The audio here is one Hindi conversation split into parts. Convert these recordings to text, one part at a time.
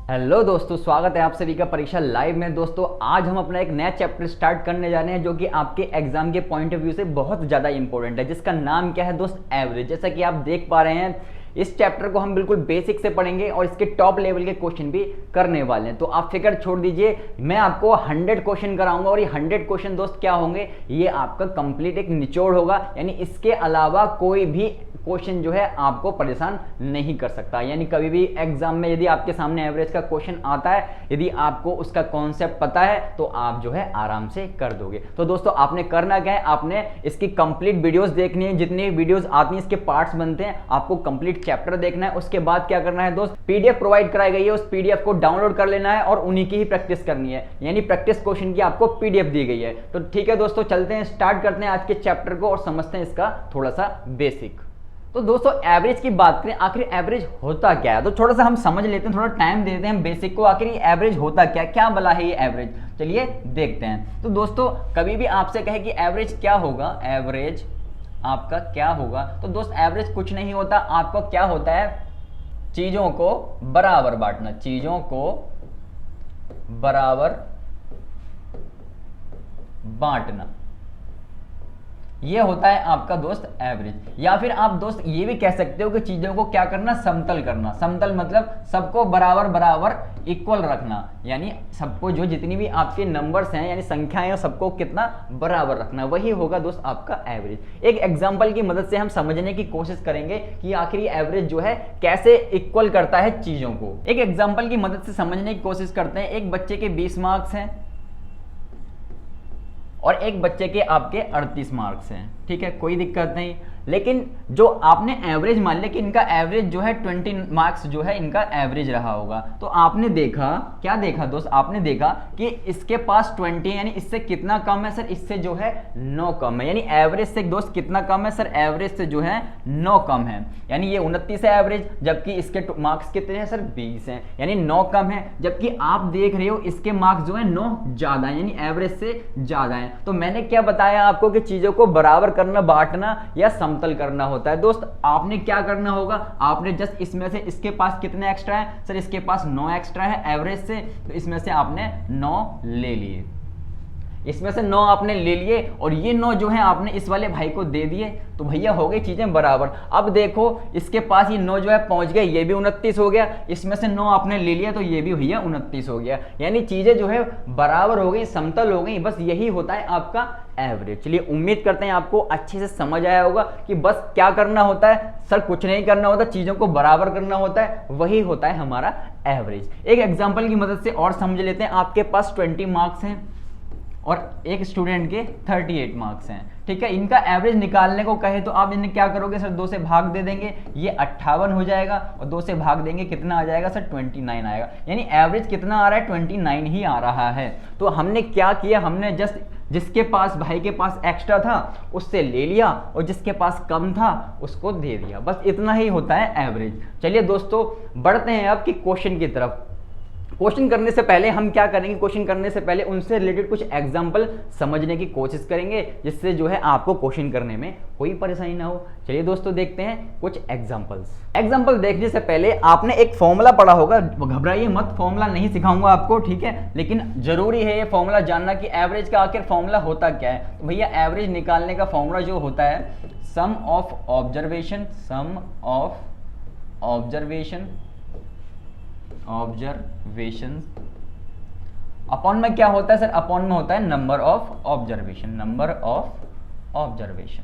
हेलो दोस्तों, स्वागत है आप सभी का परीक्षा लाइव में। दोस्तों आज हम अपना एक नया चैप्टर स्टार्ट करने जा रहे हैं जो कि आपके एग्जाम के पॉइंट ऑफ व्यू से बहुत ज़्यादा इंपॉर्टेंट है, जिसका नाम क्या है दोस्त, एवरेज। जैसा कि आप देख पा रहे हैं इस चैप्टर को हम बिल्कुल बेसिक से पढ़ेंगे और इसके टॉप लेवल के क्वेश्चन भी करने वाले हैं। तो आप फिक्र छोड़ दीजिए, मैं आपको 100 क्वेश्चन कराऊंगा और ये 100 क्वेश्चन दोस्त क्या होंगे, ये आपका कंप्लीट एक निचोड़ होगा। यानी इसके अलावा कोई भी क्वेश्चन जो है आपको परेशान नहीं कर सकता। यानी कभी भी एग्जाम में यदि आपके सामने एवरेज का क्वेश्चन आता है, यदि आपको उसका कॉन्सेप्ट पता है तो आप जो है आराम से कर दोगे। तो दोस्तों आपने करना क्या है, आपने इसकी कंप्लीट वीडियोस देखनी है, जितनी वीडियोस आती हैं इसके पार्ट्स बनते हैं, आपको कंप्लीट चैप्टर देखना है। उसके बाद क्या करना है दोस्त, पीडीएफ प्रोवाइड कराई गई है, उस पीडीएफ को डाउनलोड कर लेना है और उन्हीं की ही प्रैक्टिस करनी है। यानी प्रैक्टिस क्वेश्चन की आपको पीडीएफ दी गई है। तो ठीक है दोस्तों, चलते हैं, स्टार्ट करते हैं आज के चैप्टर को और समझते हैं इसका थोड़ा सा बेसिक। तो दोस्तों एवरेज की बात करें, आखिर एवरेज होता क्या है, तो थोड़ा सा हम समझ लेते हैं, थोड़ा टाइम देते हैं बेसिक को। आखिर ये एवरेज होता क्या, क्या भला है ये एवरेज, चलिए देखते हैं। तो दोस्तों कभी भी आपसे कहे कि एवरेज क्या होगा, एवरेज आपका क्या होगा, तो दोस्त एवरेज कुछ नहीं होता। आपको क्या होता है, चीजों को बराबर बांटना, चीजों को बराबर बांटना, ये होता है आपका दोस्त एवरेज। या फिर आप दोस्त ये भी कह सकते हो कि चीजों को क्या करना, समतल करना। समतल मतलब सबको बराबर बराबर इक्वल रखना, यानी सबको जो जितनी भी आपके नंबर्स हैं यानी संख्याएं सबको कितना बराबर रखना, वही होगा दोस्त आपका एवरेज। एक एग्जांपल की मदद से हम समझने की कोशिश करेंगे कि आखिर ये एवरेज जो है कैसे इक्वल करता है चीजों को। एक एग्जांपल की मदद से समझने की कोशिश करते हैं। एक बच्चे के 20 मार्क्स हैं और एक बच्चे के आपके 38 मार्क्स हैं, ठीक है, कोई दिक्कत नहीं। लेकिन जो आपने एवरेज मान लिया कि इनका एवरेज जो है 20 मार्क्स जो है इनका एवरेज रहा होगा, तो आपने देखा, क्या देखा दोस्त, आपने देखा कि इसके पास 20 यानी इससे कितना कम है सर, इससे जो है 9 कम है। यानी एवरेज से दोस्त कितना कम है सर, एवरेज से जो है 9 कम है। यानी ये 29 है एवरेज, जबकि इसके मार्क्स कितने हैं सर, 20 हैं, यानी 9 कम है। जबकि आप देख रहे हो इसके मार्क्स जो है 9 ज्यादा है, यानी एवरेज से ज्यादा है। तो मैंने क्या बताया आपको कि चीजों को बराबर करना, बांटना या समतल करना होता है। दोस्त आपने क्या करना होगा, आपने जस्ट इसमें से इसके पास कितने एक्स्ट्रा है सर, इसके पास 9 एक्स्ट्रा है एवरेज से, तो इसमें से आपने 9 ले लिए, इसमें से 9 आपने ले लिए और ये 9 जो है आपने इस वाले भाई को दे दिए, तो भैया हो गई चीजें बराबर। अब देखो इसके पास ये 9 जो है पहुंच गए, ये भी 29 हो गया, इसमें से 9 आपने ले लिया तो ये भी भैया 29 हो गया। यानी चीजें जो है बराबर हो गई, समतल हो गई। बस यही होता है आपका एवरेज। चलिए उम्मीद करते हैं आपको अच्छे से समझ आया होगा कि बस क्या करना होता है सर, कुछ नहीं करना होता, चीजों को बराबर करना होता है, वही होता है हमारा एवरेज। एक एग्जांपल की मदद से और समझ लेते हैं। आपके पास 20 मार्क्स हैं और एक स्टूडेंट के 38 मार्क्स हैं, ठीक है। इनका एवरेज निकालने को कहे तो आप इन्हें क्या करोगे सर, 2 से भाग दे देंगे, ये 58 हो जाएगा और 2 से भाग देंगे, कितना आ जाएगा सर, 29 आएगा। यानी एवरेज कितना आ रहा है, 29 ही आ रहा है। तो हमने क्या किया, हमने जस्ट जिसके पास, भाई के पास एक्स्ट्रा था उससे ले लिया और जिसके पास कम था उसको दे दिया, बस इतना ही होता है एवरेज। चलिए दोस्तों बढ़ते हैं अब कि क्वेश्चन की तरफ। क्वेश्चन करने से पहले हम क्या करेंगे, क्वेश्चन करने से पहले उनसे रिलेटेड कुछ एग्जांपल समझने की कोशिश करेंगे, जिससे जो है आपको क्वेश्चन करने में कोई परेशानी ना हो। चलिए दोस्तों देखते हैं कुछ एग्जांपल्स। एग्जांपल देखने से पहले आपने एक फॉर्मूला पढ़ा होगा, घबराइए मत, फॉर्मूला नहीं सिखाऊंगा आपको, ठीक है, लेकिन जरूरी है ये फॉर्मूला जानना कि एवरेज का आखिर फॉर्मूला होता क्या है। तो भैया एवरेज निकालने का फॉर्मूला जो होता है, sum of observation, sum of observation upon में क्या होता है सर, अपॉन में होता है number of observation, number of observation.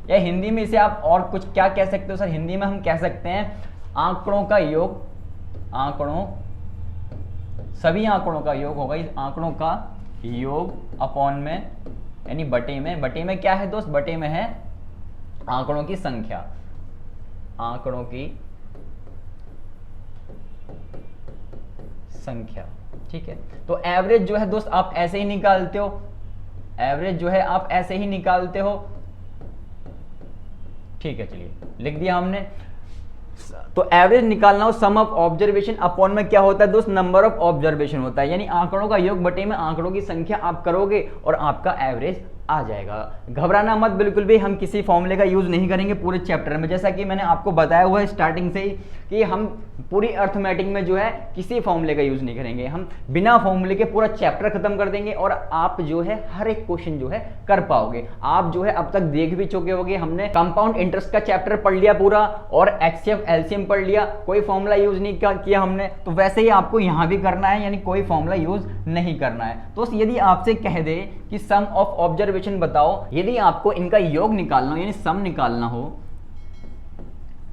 या हिंदी में इसे आप और कुछ क्या कह सकते हो सर, हिंदी में हम कह सकते हैं आंकड़ों का योग, आंकड़ों, सभी आंकड़ों का योग होगा, इस आंकड़ों का योग अपॉन में यानी बटे में, बटे में क्या है दोस्त, बटे में है आंकड़ों की संख्या, आंकड़ों की संख्या, ठीक है। तो एवरेज जो है दोस्त आप ऐसे ही निकालते हो, एवरेज जो है आप ऐसे ही निकालते हो, ठीक है। चलिए लिख दिया हमने। तो एवरेज निकालना हो, सम ऑफ ऑब्जर्वेशन अपॉन में क्या होता है दोस्त, नंबर ऑफ ऑब्जर्वेशन होता है, यानी आंकड़ों का योग बटे में आंकड़ों की संख्या आप करोगे और आपका एवरेज आ जाएगा। घबराना मत बिल्कुल भी, हम किसी फॉर्मूले का यूज़ नहीं करेंगे पूरे चैप्टर में, जैसा कि मैंने आपको बताया हुआ है स्टार्टिंग से ही कि हम पूरी अर्थमेटिक में जो है किसी फॉर्मूले का यूज़ नहीं करेंगे, हम बिना फॉर्मूले के पूरा चैप्टर खत्म कर देंगे और आप जो है हर एक क्वेश्चन जो है कर पाओगे। आप जो है अब तक देख भी चुके होगे, हमने कंपाउंड इंटरेस्ट का चैप्टर पढ़ लिया पूरा और एचसीएफ एलसीएम पढ़ लिया, कोई फॉर्मूला यूज़ नहीं किया हमने। तो वैसे ही आपको यहाँ भी करना है, यानी कोई फॉर्मूला यूज़ नहीं करना है। तो यदि आपसे कह दे कि सम ऑफ ऑब्जर्वेशन बताओ, यदि आपको इनका योग निकालना हो यानी सम निकालना हो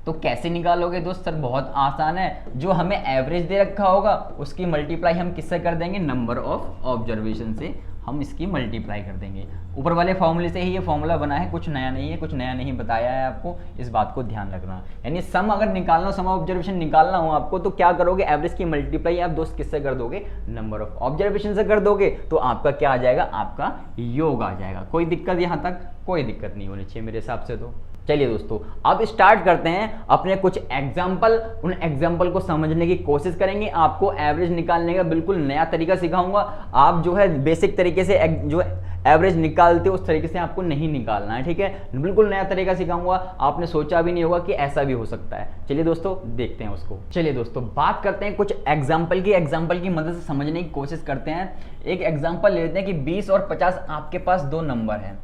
तो कैसे निकालोगे दोस्त? सर बहुत आसान है, जो हमें एवरेज दे रखा होगा उसकी मल्टीप्लाई हम किससे कर देंगे? नंबर ऑफ ऑब्जर्वेशन से हम इसकी मल्टीप्लाई कर देंगे। ऊपर वाले फॉर्मूले से ही ये फॉर्मूला बना है, कुछ नया नहीं है, कुछ नया नहीं बताया है आपको, इस बात को ध्यान रखना। यानी सम अगर निकालना हो, सम ऑफ ऑब्जर्वेशन निकालना हो आपको, तो क्या करोगे? एवरेज की मल्टीप्लाई आप दोस्त किससे कर दोगे? नंबर ऑफ ऑब्जर्वेशन से कर दोगे, तो आपका क्या आ जाएगा? आपका योग आ जाएगा। कोई दिक्कत यहाँ तक? कोई दिक्कत नहीं होनी चाहिए मेरे हिसाब से। तो चलिए दोस्तों अब स्टार्ट करते हैं अपने कुछ एग्जाम्पल। उन एग्जाम्पल को समझने की कोशिश करेंगे। आपको एवरेज निकालने का बिल्कुल नया तरीका सिखाऊंगा। आप जो है बेसिक तरीके से जो एवरेज निकालते हो उस तरीके से आपको नहीं निकालना है, ठीक है? बिल्कुल नया तरीका सिखाऊंगा, आपने सोचा भी नहीं होगा कि ऐसा भी हो सकता है। चलिए दोस्तों देखते हैं उसको। चलिए दोस्तों बात करते हैं कुछ एग्जाम्पल की मदद से समझने की कोशिश करते हैं। एक एग्जाम्पल ले लेते हैं कि 20 और 50 आपके पास दो नंबर हैं।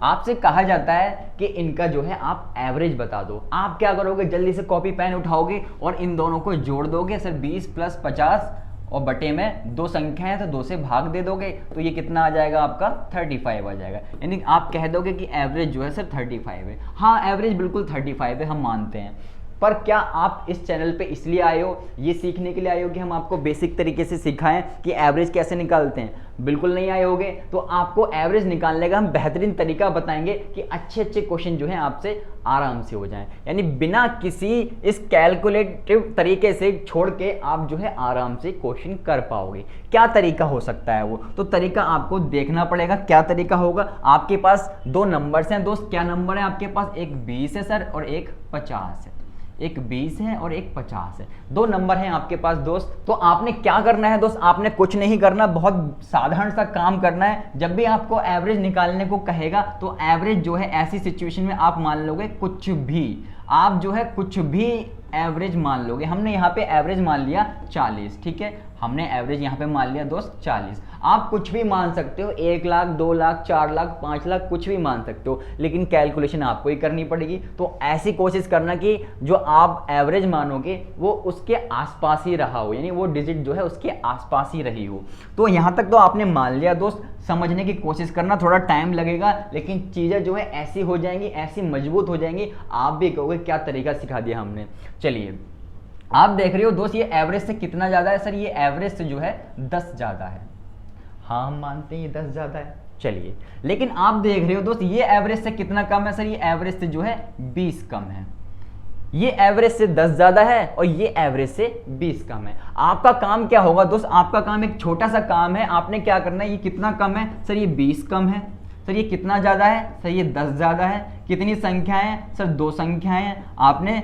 आपसे कहा जाता है कि इनका जो है आप एवरेज बता दो। आप क्या करोगे? जल्दी से कॉपी पेन उठाओगे और इन दोनों को जोड़ दोगे। सर 20 + 50 और बटे में दो संख्या है तो 2 से भाग दे दोगे, तो ये कितना आ जाएगा? आपका 35 आ जाएगा। यानी आप कह दोगे कि एवरेज जो है सर 35 है। हाँ एवरेज बिल्कुल 35 है, हम मानते हैं। पर क्या आप इस चैनल पे इसलिए आए हो, ये सीखने के लिए आए हो कि हम आपको बेसिक तरीके से सिखाएं कि एवरेज कैसे निकालते हैं? बिल्कुल नहीं आए होगे। तो आपको एवरेज निकालने का हम बेहतरीन तरीका बताएंगे कि अच्छे अच्छे क्वेश्चन जो हैं आपसे आराम से हो जाएं, यानी बिना किसी इस कैलकुलेटिव तरीके से छोड़ के आप जो है आराम से क्वेश्चन कर पाओगे। क्या तरीका हो सकता है वो? तो तरीका आपको देखना पड़ेगा। क्या तरीका होगा? आपके पास दो नंबर्स हैं दोस्त। क्या नंबर है आपके पास? एक 20 है सर और एक 50 है। एक 20 है और एक 50 है, दो नंबर हैं आपके पास दोस्त। तो आपने क्या करना है दोस्त? आपने कुछ नहीं करना, बहुत साधारण सा काम करना है। जब भी आपको एवरेज निकालने को कहेगा तो एवरेज जो है ऐसी सिचुएशन में आप मान लोगे कुछ भी, आप जो है कुछ भी एवरेज मान लोगे। हमने यहाँ पे एवरेज मान लिया 40, ठीक है? हमने एवरेज यहाँ पे मान लिया दोस्त 40। आप कुछ भी मान सकते हो, 1 लाख, 2 लाख, 4 लाख, 5 लाख, कुछ भी मान सकते हो, लेकिन कैलकुलेशन आपको ही करनी पड़ेगी। तो ऐसी कोशिश करना कि जो आप एवरेज मानोगे वो उसके आसपास ही रहा हो, यानी वो डिजिट जो है उसके आसपास ही रही हो। तो यहाँ तक तो आपने मान लिया दोस्त। समझने की कोशिश करना, थोड़ा टाइम लगेगा, लेकिन चीज़ें जो है ऐसी हो जाएंगी, ऐसी मजबूत हो जाएंगी, आप भी कहोगे क्या तरीका सिखा दिया हमने। चलिए आप देख रहे हो दोस्त ये एवरेज से कितना ज़्यादा है? सर ये एवरेज से जो है 10 ज़्यादा है। हाँ हम मानते हैं ये 10 ज़्यादा है। चलिए लेकिन आप देख रहे हो दोस्त ये एवरेज से कितना कम है? सर ये एवरेज से जो है 20 कम है। ये एवरेज से 10 ज़्यादा है और ये एवरेज से 20 कम है। आपका काम क्या होगा दोस्त? आपका काम एक छोटा सा काम है। आपने क्या करना है? ये कितना कम है? सर ये 20 कम है। सर ये कितना ज़्यादा है? सर ये 10 ज़्यादा है। कितनी संख्याएं हैं? सर 2 संख्याएं हैं। आपने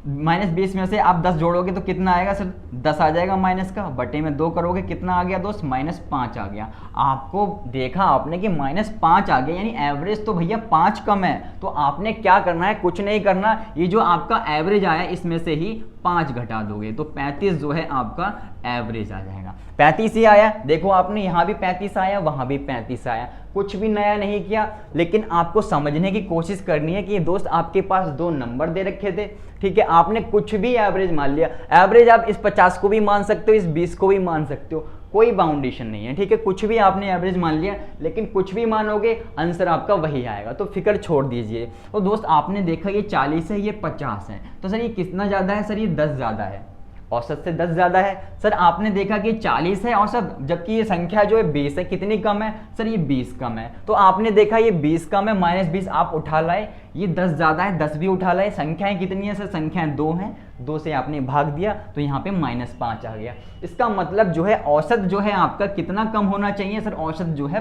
-20 में से आप 10 जोड़ोगे तो कितना आएगा? सर 10 आ जाएगा माइनस का, बटे में 2 करोगे कितना आ गया दोस्त? -5 आ गया। आपको देखा आपने कि -5 आ गया, यानी एवरेज तो भैया 5 कम है। तो आपने क्या करना है? कुछ नहीं करना, ये जो आपका एवरेज आया इसमें से ही 5 घटा दोगे तो 35 जो है आपका एवरेज आ जाएगा। 35 ही आया। देखो आपने यहाँ भी 35 आया, वहाँ भी 35 आया। कुछ भी नया नहीं किया, लेकिन आपको समझने की कोशिश करनी है कि दोस्त आपके पास दो नंबर दे रखे थे, ठीक है? आपने कुछ भी एवरेज मान लिया। एवरेज आप इस 50 को भी मान सकते हो, इस 20 को भी मान सकते हो, कोई बाउंडेशन नहीं है, ठीक है? कुछ भी आपने एवरेज मान लिया, लेकिन कुछ भी मानोगे आंसर आपका वही आएगा, तो फिक्र छोड़ दीजिए। तो दोस्त आपने देखा ये 40 है, ये 50 है, तो सर ये कितना ज़्यादा है? सर ये 10 ज़्यादा है, औसत से 10 ज़्यादा है। सर आपने देखा कि 40 है औसत, जबकि ये संख्या जो है 20 है, कितनी कम है? सर ये 20 कम है। तो आपने देखा ये 20 कम है, -20 आप उठा लाए, ये 10 ज़्यादा है, 10 भी उठा लाए। संख्याएं कितनी है? सर संख्याएं 2 हैं, 2 से आपने भाग दिया तो यहाँ पे -5 आ गया। इसका मतलब जो है औसत जो है आपका कितना कम होना चाहिए? सर औसत जो है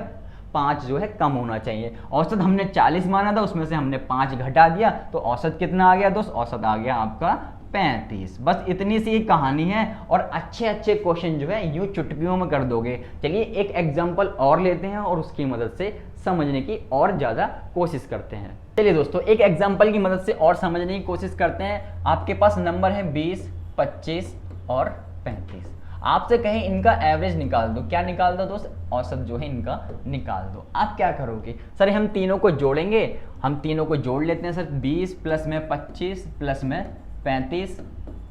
5 जो है कम होना चाहिए। औसत हमने 40 माना था, उसमें से हमने 5 घटा दिया, तो औसत कितना आ गया दोस्त? औसत आ गया आपका 35। बस इतनी सी कहानी है और अच्छे अच्छे क्वेश्चन जो है यूं चुटकियों में कर दोगे। चलिए एक एग्जांपल और लेते हैं और उसकी मदद से समझने की और ज़्यादा कोशिश करते हैं। चलिए दोस्तों एक एग्जांपल की मदद से और समझने की कोशिश करते हैं। आपके पास नंबर है 20, 25 और 35। आपसे कहें इनका एवरेज निकाल दो, क्या निकाल दो दोस्त? औसत जो है इनका निकाल दो। आप क्या करोगे? सर हम तीनों को जोड़ेंगे, हम तीनों को जोड़ लेते हैं सर। 20 प्लस में 25 प्लस में 35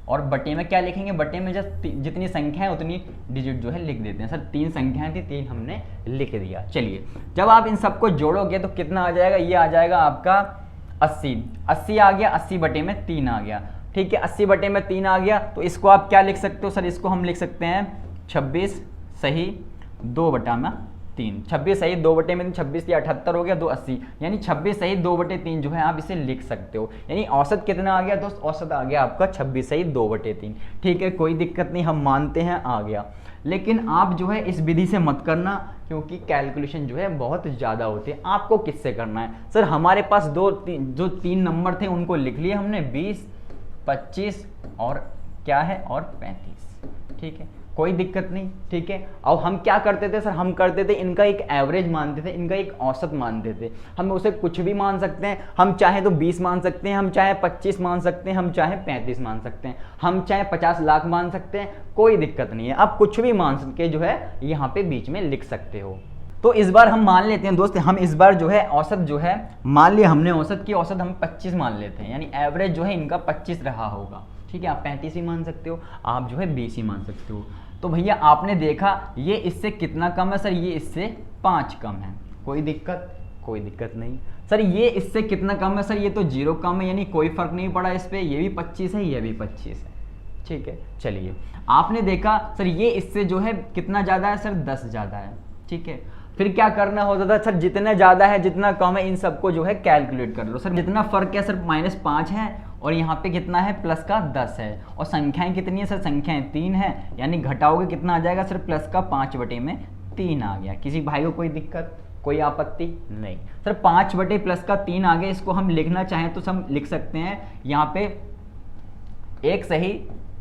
और बटे में क्या लिखेंगे? बटे में जब जितनी संख्या है उतनी डिजिट जो है लिख देते हैं। सर 3 संख्याएं थी, 3 हमने लिख दिया। चलिए जब आप इन सबको जोड़ोगे तो कितना आ जाएगा? ये आ जाएगा आपका 80। 80 आ गया, 80 बटे में 3 आ गया। ठीक है, 80 बटे में 3 आ गया तो इसको आप क्या लिख सकते हो? सर इसको हम लिख सकते हैं 26 सही 2 बटा में 3। 26 सही 2 बटे में 26 या 78 हो गया, 2 80, यानी 26 सही 2 बटे 3 जो है आप इसे लिख सकते हो। यानी औसत कितना आ गया दोस्त? औसत आ गया आपका 26 सही 2 बटे 3। ठीक है, कोई दिक्कत नहीं, हम मानते हैं आ गया। लेकिन आप जो है इस विधि से मत करना क्योंकि कैलकुलेशन जो है बहुत ज़्यादा होते हैं। आपको किससे करना है? सर हमारे पास जो 3 नंबर थे उनको लिख लिए हमने, 20, 25 और क्या है और 35। ठीक है, कोई दिक्कत नहीं। ठीक है, अब हम क्या करते थे? सर हम करते थे इनका एक एवरेज मानते थे, इनका एक औसत मानते थे। हम उसे कुछ भी मान सकते हैं, हम चाहे तो 20 मान सकते हैं, हम चाहे 25 मान सकते हैं, हम चाहे 35 मान सकते हैं, हम चाहे 50 लाख मान सकते हैं, कोई दिक्कत नहीं है। आप कुछ भी मान के जो है यहाँ पे बीच में लिख सकते हो। तो इस बार हम मान लेते हैं दोस्त, हम इस बार जो है औसत जो है मान लिया हमने, औसत की औसत हम 25 मान लेते हैं, यानी एवरेज जो है इनका 25 रहा होगा। ठीक है, आप 35 ही मान सकते हो, आप जो है 20 ही मान सकते हो। तो भैया आपने देखा ये इससे कितना कम है? सर ये इससे 5 कम है। कोई दिक्कत? कोई दिक्कत नहीं। सर ये इससे कितना कम है? सर ये तो 0 कम है, यानी कोई फर्क नहीं पड़ा इस पर, ये भी 25 है, ये भी 25 है। ठीक है, चलिए आपने देखा सर ये इससे जो है कितना ज़्यादा है? सर 10 ज़्यादा है। ठीक है, फिर क्या करना होता था? सर जितना ज़्यादा है जितना कम है इन सबको जो है कैलकुलेट कर लो। सर जितना फ़र्क है सर -5 है और यहाँ पे कितना है? प्लस का 10 है। और संख्याएं कितनी है? सर संख्याएं 3 है, यानी घटाओगे कितना आ जाएगा? सर प्लस का 5 बटे में 3 आ गया। किसी भाई को कोई दिक्कत, कोई आपत्ति नहीं? सर 5 बटे प्लस का 3 आ गया, इसको हम लिखना चाहें तो हम लिख सकते हैं यहाँ पे 1 सही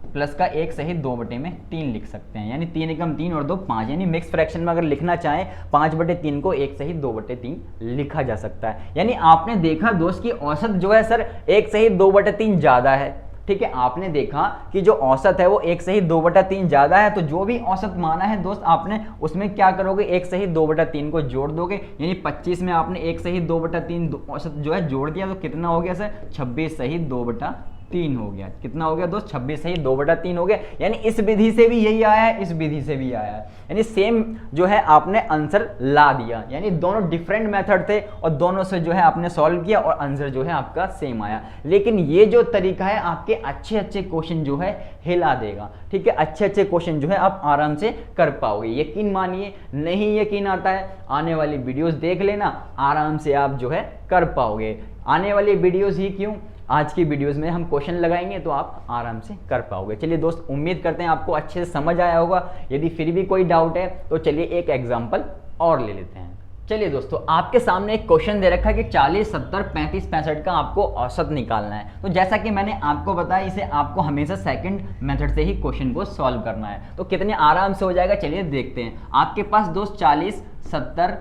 प्लस का 1 सही 2 बटे में 3 लिख सकते हैं, यानी 3 एकम 3 और 2 5, यानी मिक्स फ्रैक्शन में अगर लिखना चाहें 5 बटे 3 को 1 सही 2 बटे 3 लिखा जा सकता है। यानी आपने देखा दोस्त कि औसत जो है सर 1 सही 2 बटे 3 ज़्यादा है। ठीक है, आपने देखा कि जो औसत है वो 1 सही 2 बटा 3 ज़्यादा है, तो जो भी औसत माना है दोस्त आपने उसमें क्या करोगे? 1 सही 2 बटा 3 को जोड़ दोगे, यानी 25 में आपने 1 सही 2 बटा 3 औसत जो है जोड़ दिया तो कितना हो गया? सर 26 सही 2 बटा 3 हो गया। कितना हो गया दोस्त? 26 सही 2 बटा 3 हो गया। यानी इस विधि से भी यही आया है, इस विधि से भी आया है, यानी सेम जो है आपने आंसर ला दिया। यानी दोनों डिफरेंट मेथड थे और दोनों से जो है आपने सॉल्व किया और आंसर जो है आपका सेम आया। लेकिन ये जो तरीका है आपके अच्छे अच्छे क्वेश्चन जो है हिला देगा। ठीक है, अच्छे अच्छे क्वेश्चन जो है आप आराम से कर पाओगे, यकीन मानिए। नहीं यकीन आता है, आने वाली वीडियोस देख लेना, आराम से आप जो है कर पाओगे। आने वाली वीडियोस ही क्यों, आज की वीडियोस में हम क्वेश्चन लगाएंगे तो आप आराम से कर पाओगे। चलिए दोस्त, उम्मीद करते हैं आपको अच्छे से समझ आया होगा। यदि फिर भी कोई डाउट है तो चलिए एक एग्जांपल और ले लेते हैं। चलिए दोस्तों, आपके सामने एक क्वेश्चन दे रखा है कि 40, 70, 35, 65 का आपको औसत निकालना है। तो जैसा कि मैंने आपको बताया, इसे आपको हमेशा सेकंड मेथड से ही क्वेश्चन को सॉल्व करना है। तो कितने आराम से हो जाएगा, चलिए देखते हैं। आपके पास दोस्त 40, 70,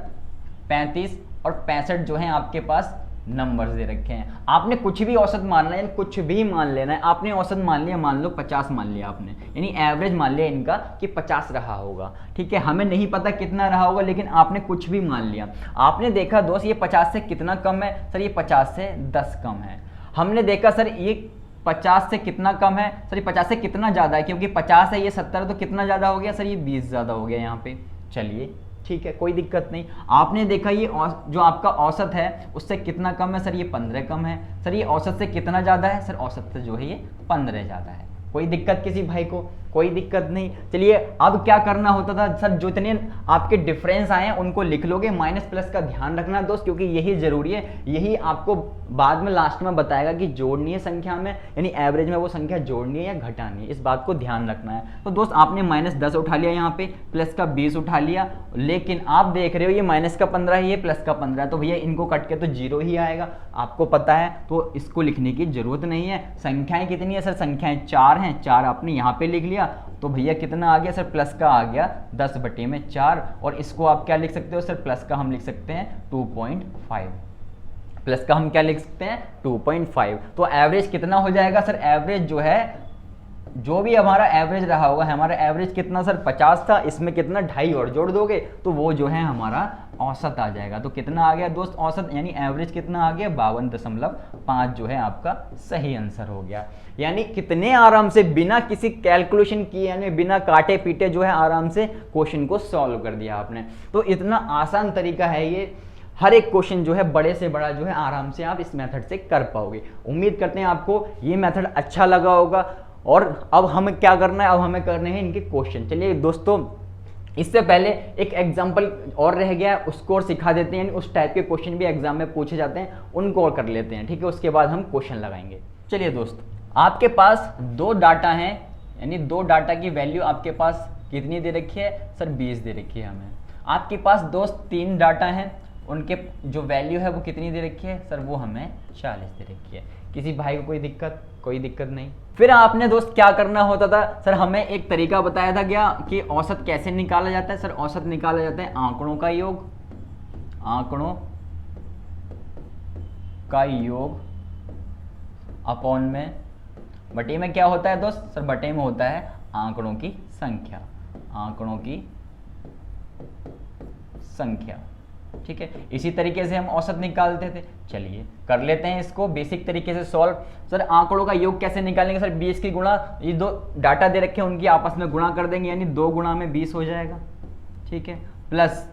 35 और 65 जो है आपके पास नंबर्स दे रखे हैं। आपने कुछ भी औसत मानना है, कुछ भी मान लेना है। आपने औसत मान लिया, मान लो 50 मान लिया आपने, यानी एवरेज मान लिया इनका कि 50 रहा होगा। ठीक है, हमें नहीं पता कितना रहा होगा, लेकिन आपने कुछ भी मान लिया। आपने देखा दोस्त ये 50 से कितना कम है? सर ये 50 से 10 कम है। हमने देखा सर ये 50 से कितना कम है? सर ये 50 से कितना ज़्यादा है, क्योंकि 50 है ये 70 तो कितना ज़्यादा हो गया? सर ये 20 ज़्यादा हो गया यहाँ पे। चलिए ठीक है, कोई दिक्कत नहीं। आपने देखा ये जो आपका औसत है उससे कितना कम है? सर ये 15 कम है। सर ये औसत से कितना ज़्यादा है? सर औसत से जो है ये 15 ज़्यादा है। कोई दिक्कत किसी भाई को? कोई दिक्कत नहीं। चलिए अब क्या करना होता था सर, जो इतने आपके डिफरेंस आए हैं उनको लिख लोगे, माइनस प्लस का ध्यान रखना दोस्त, क्योंकि यही जरूरी है, यही आपको बाद में लास्ट में बताएगा कि जोड़नी है संख्या में, यानी एवरेज में वो संख्या जोड़नी है या घटानी है, इस बात को ध्यान रखना है। तो दोस्त आपने -10 उठा लिया, यहाँ पे प्लस का 20 उठा लिया, लेकिन आप देख रहे हो ये माइनस का 15 है, ये प्लस का 15 है, तो भैया इनको कट के तो 0 ही आएगा, आपको पता है, तो इसको लिखने की जरूरत नहीं है। संख्याएं कितनी है सर? संख्याएं 4 हैं, 4 आपने यहाँ पे लिख लिया, तो भैया कितना आ गया सर? प्लस का आ गया 10/4, और इसको आप क्या लिख सकते हो सर? प्लस का हम लिख सकते हैं 2.5, प्लस का हम क्या लिख सकते हैं? 2.5। तो एवरेज कितना हो जाएगा सर? एवरेज जो है, जो भी हमारा एवरेज रहा होगा, हमारा एवरेज कितना सर? 50 था, इसमें कितना 2.5 और जोड़ दोगे तो वो जो है हमारा औसत आ जाएगा। तो कितना आ गया दोस्त? औसत, यानी एवरेज कितना आ गया? 52.5 जो है आपका सही आंसर हो गया। यानी कितने आराम से बिना किसी कैलकुलेशन किए, यानी बिना काटे पीटे जो है आराम से क्वेश्चन को सॉल्व कर दिया आपने। तो इतना आसान तरीका है ये, हर एक क्वेश्चन जो है बड़े से बड़ा जो है आराम से आप इस मेथड से कर पाओगे। उम्मीद करते हैं आपको ये मेथड अच्छा लगा होगा। और अब हमें क्या करना है? अब हमें करने हैं इनके क्वेश्चन। चलिए दोस्तों, इससे पहले एक एग्जाम्पल और रह गया है, उसको और सिखा देते हैं, उस टाइप के क्वेश्चन भी एग्जाम में पूछे जाते हैं, उनको और कर लेते हैं, ठीक है? उसके बाद हम क्वेश्चन लगाएंगे। चलिए दोस्त, आपके पास 2 डाटा हैं, यानी 2 डाटा की वैल्यू आपके पास कितनी दे रखी है सर? 20 दे रखी है हमें। आपके पास दोस्त 3 डाटा हैं, उनके जो वैल्यू है वो कितनी दे रखी है सर? वो हमें 40 दे रखी है। किसी भाई को कोई दिक्कत? कोई दिक्कत नहीं। फिर आपने दोस्त क्या करना होता था सर? हमें एक तरीका बताया था क्या कि औसत कैसे निकाला जाता है सर? औसत निकाला जाता है आंकड़ों का योग, आंकड़ों का योग अपॉन में, बटे में क्या होता है दोस्त सर? बटे में होता है आंकड़ों की संख्या, आंकड़ों की संख्या, ठीक है? इसी तरीके से हम औसत निकालते थे। चलिए कर लेते हैं इसको बेसिक तरीके से सॉल्व। सर आंकड़ों का योग कैसे निकालेंगे सर? 20 की गुणा, ये 2 डाटा दे रखे हैं उनकी आपस में गुणा कर देंगे, यानी 2 गुणा में 20 हो जाएगा, ठीक है? प्लस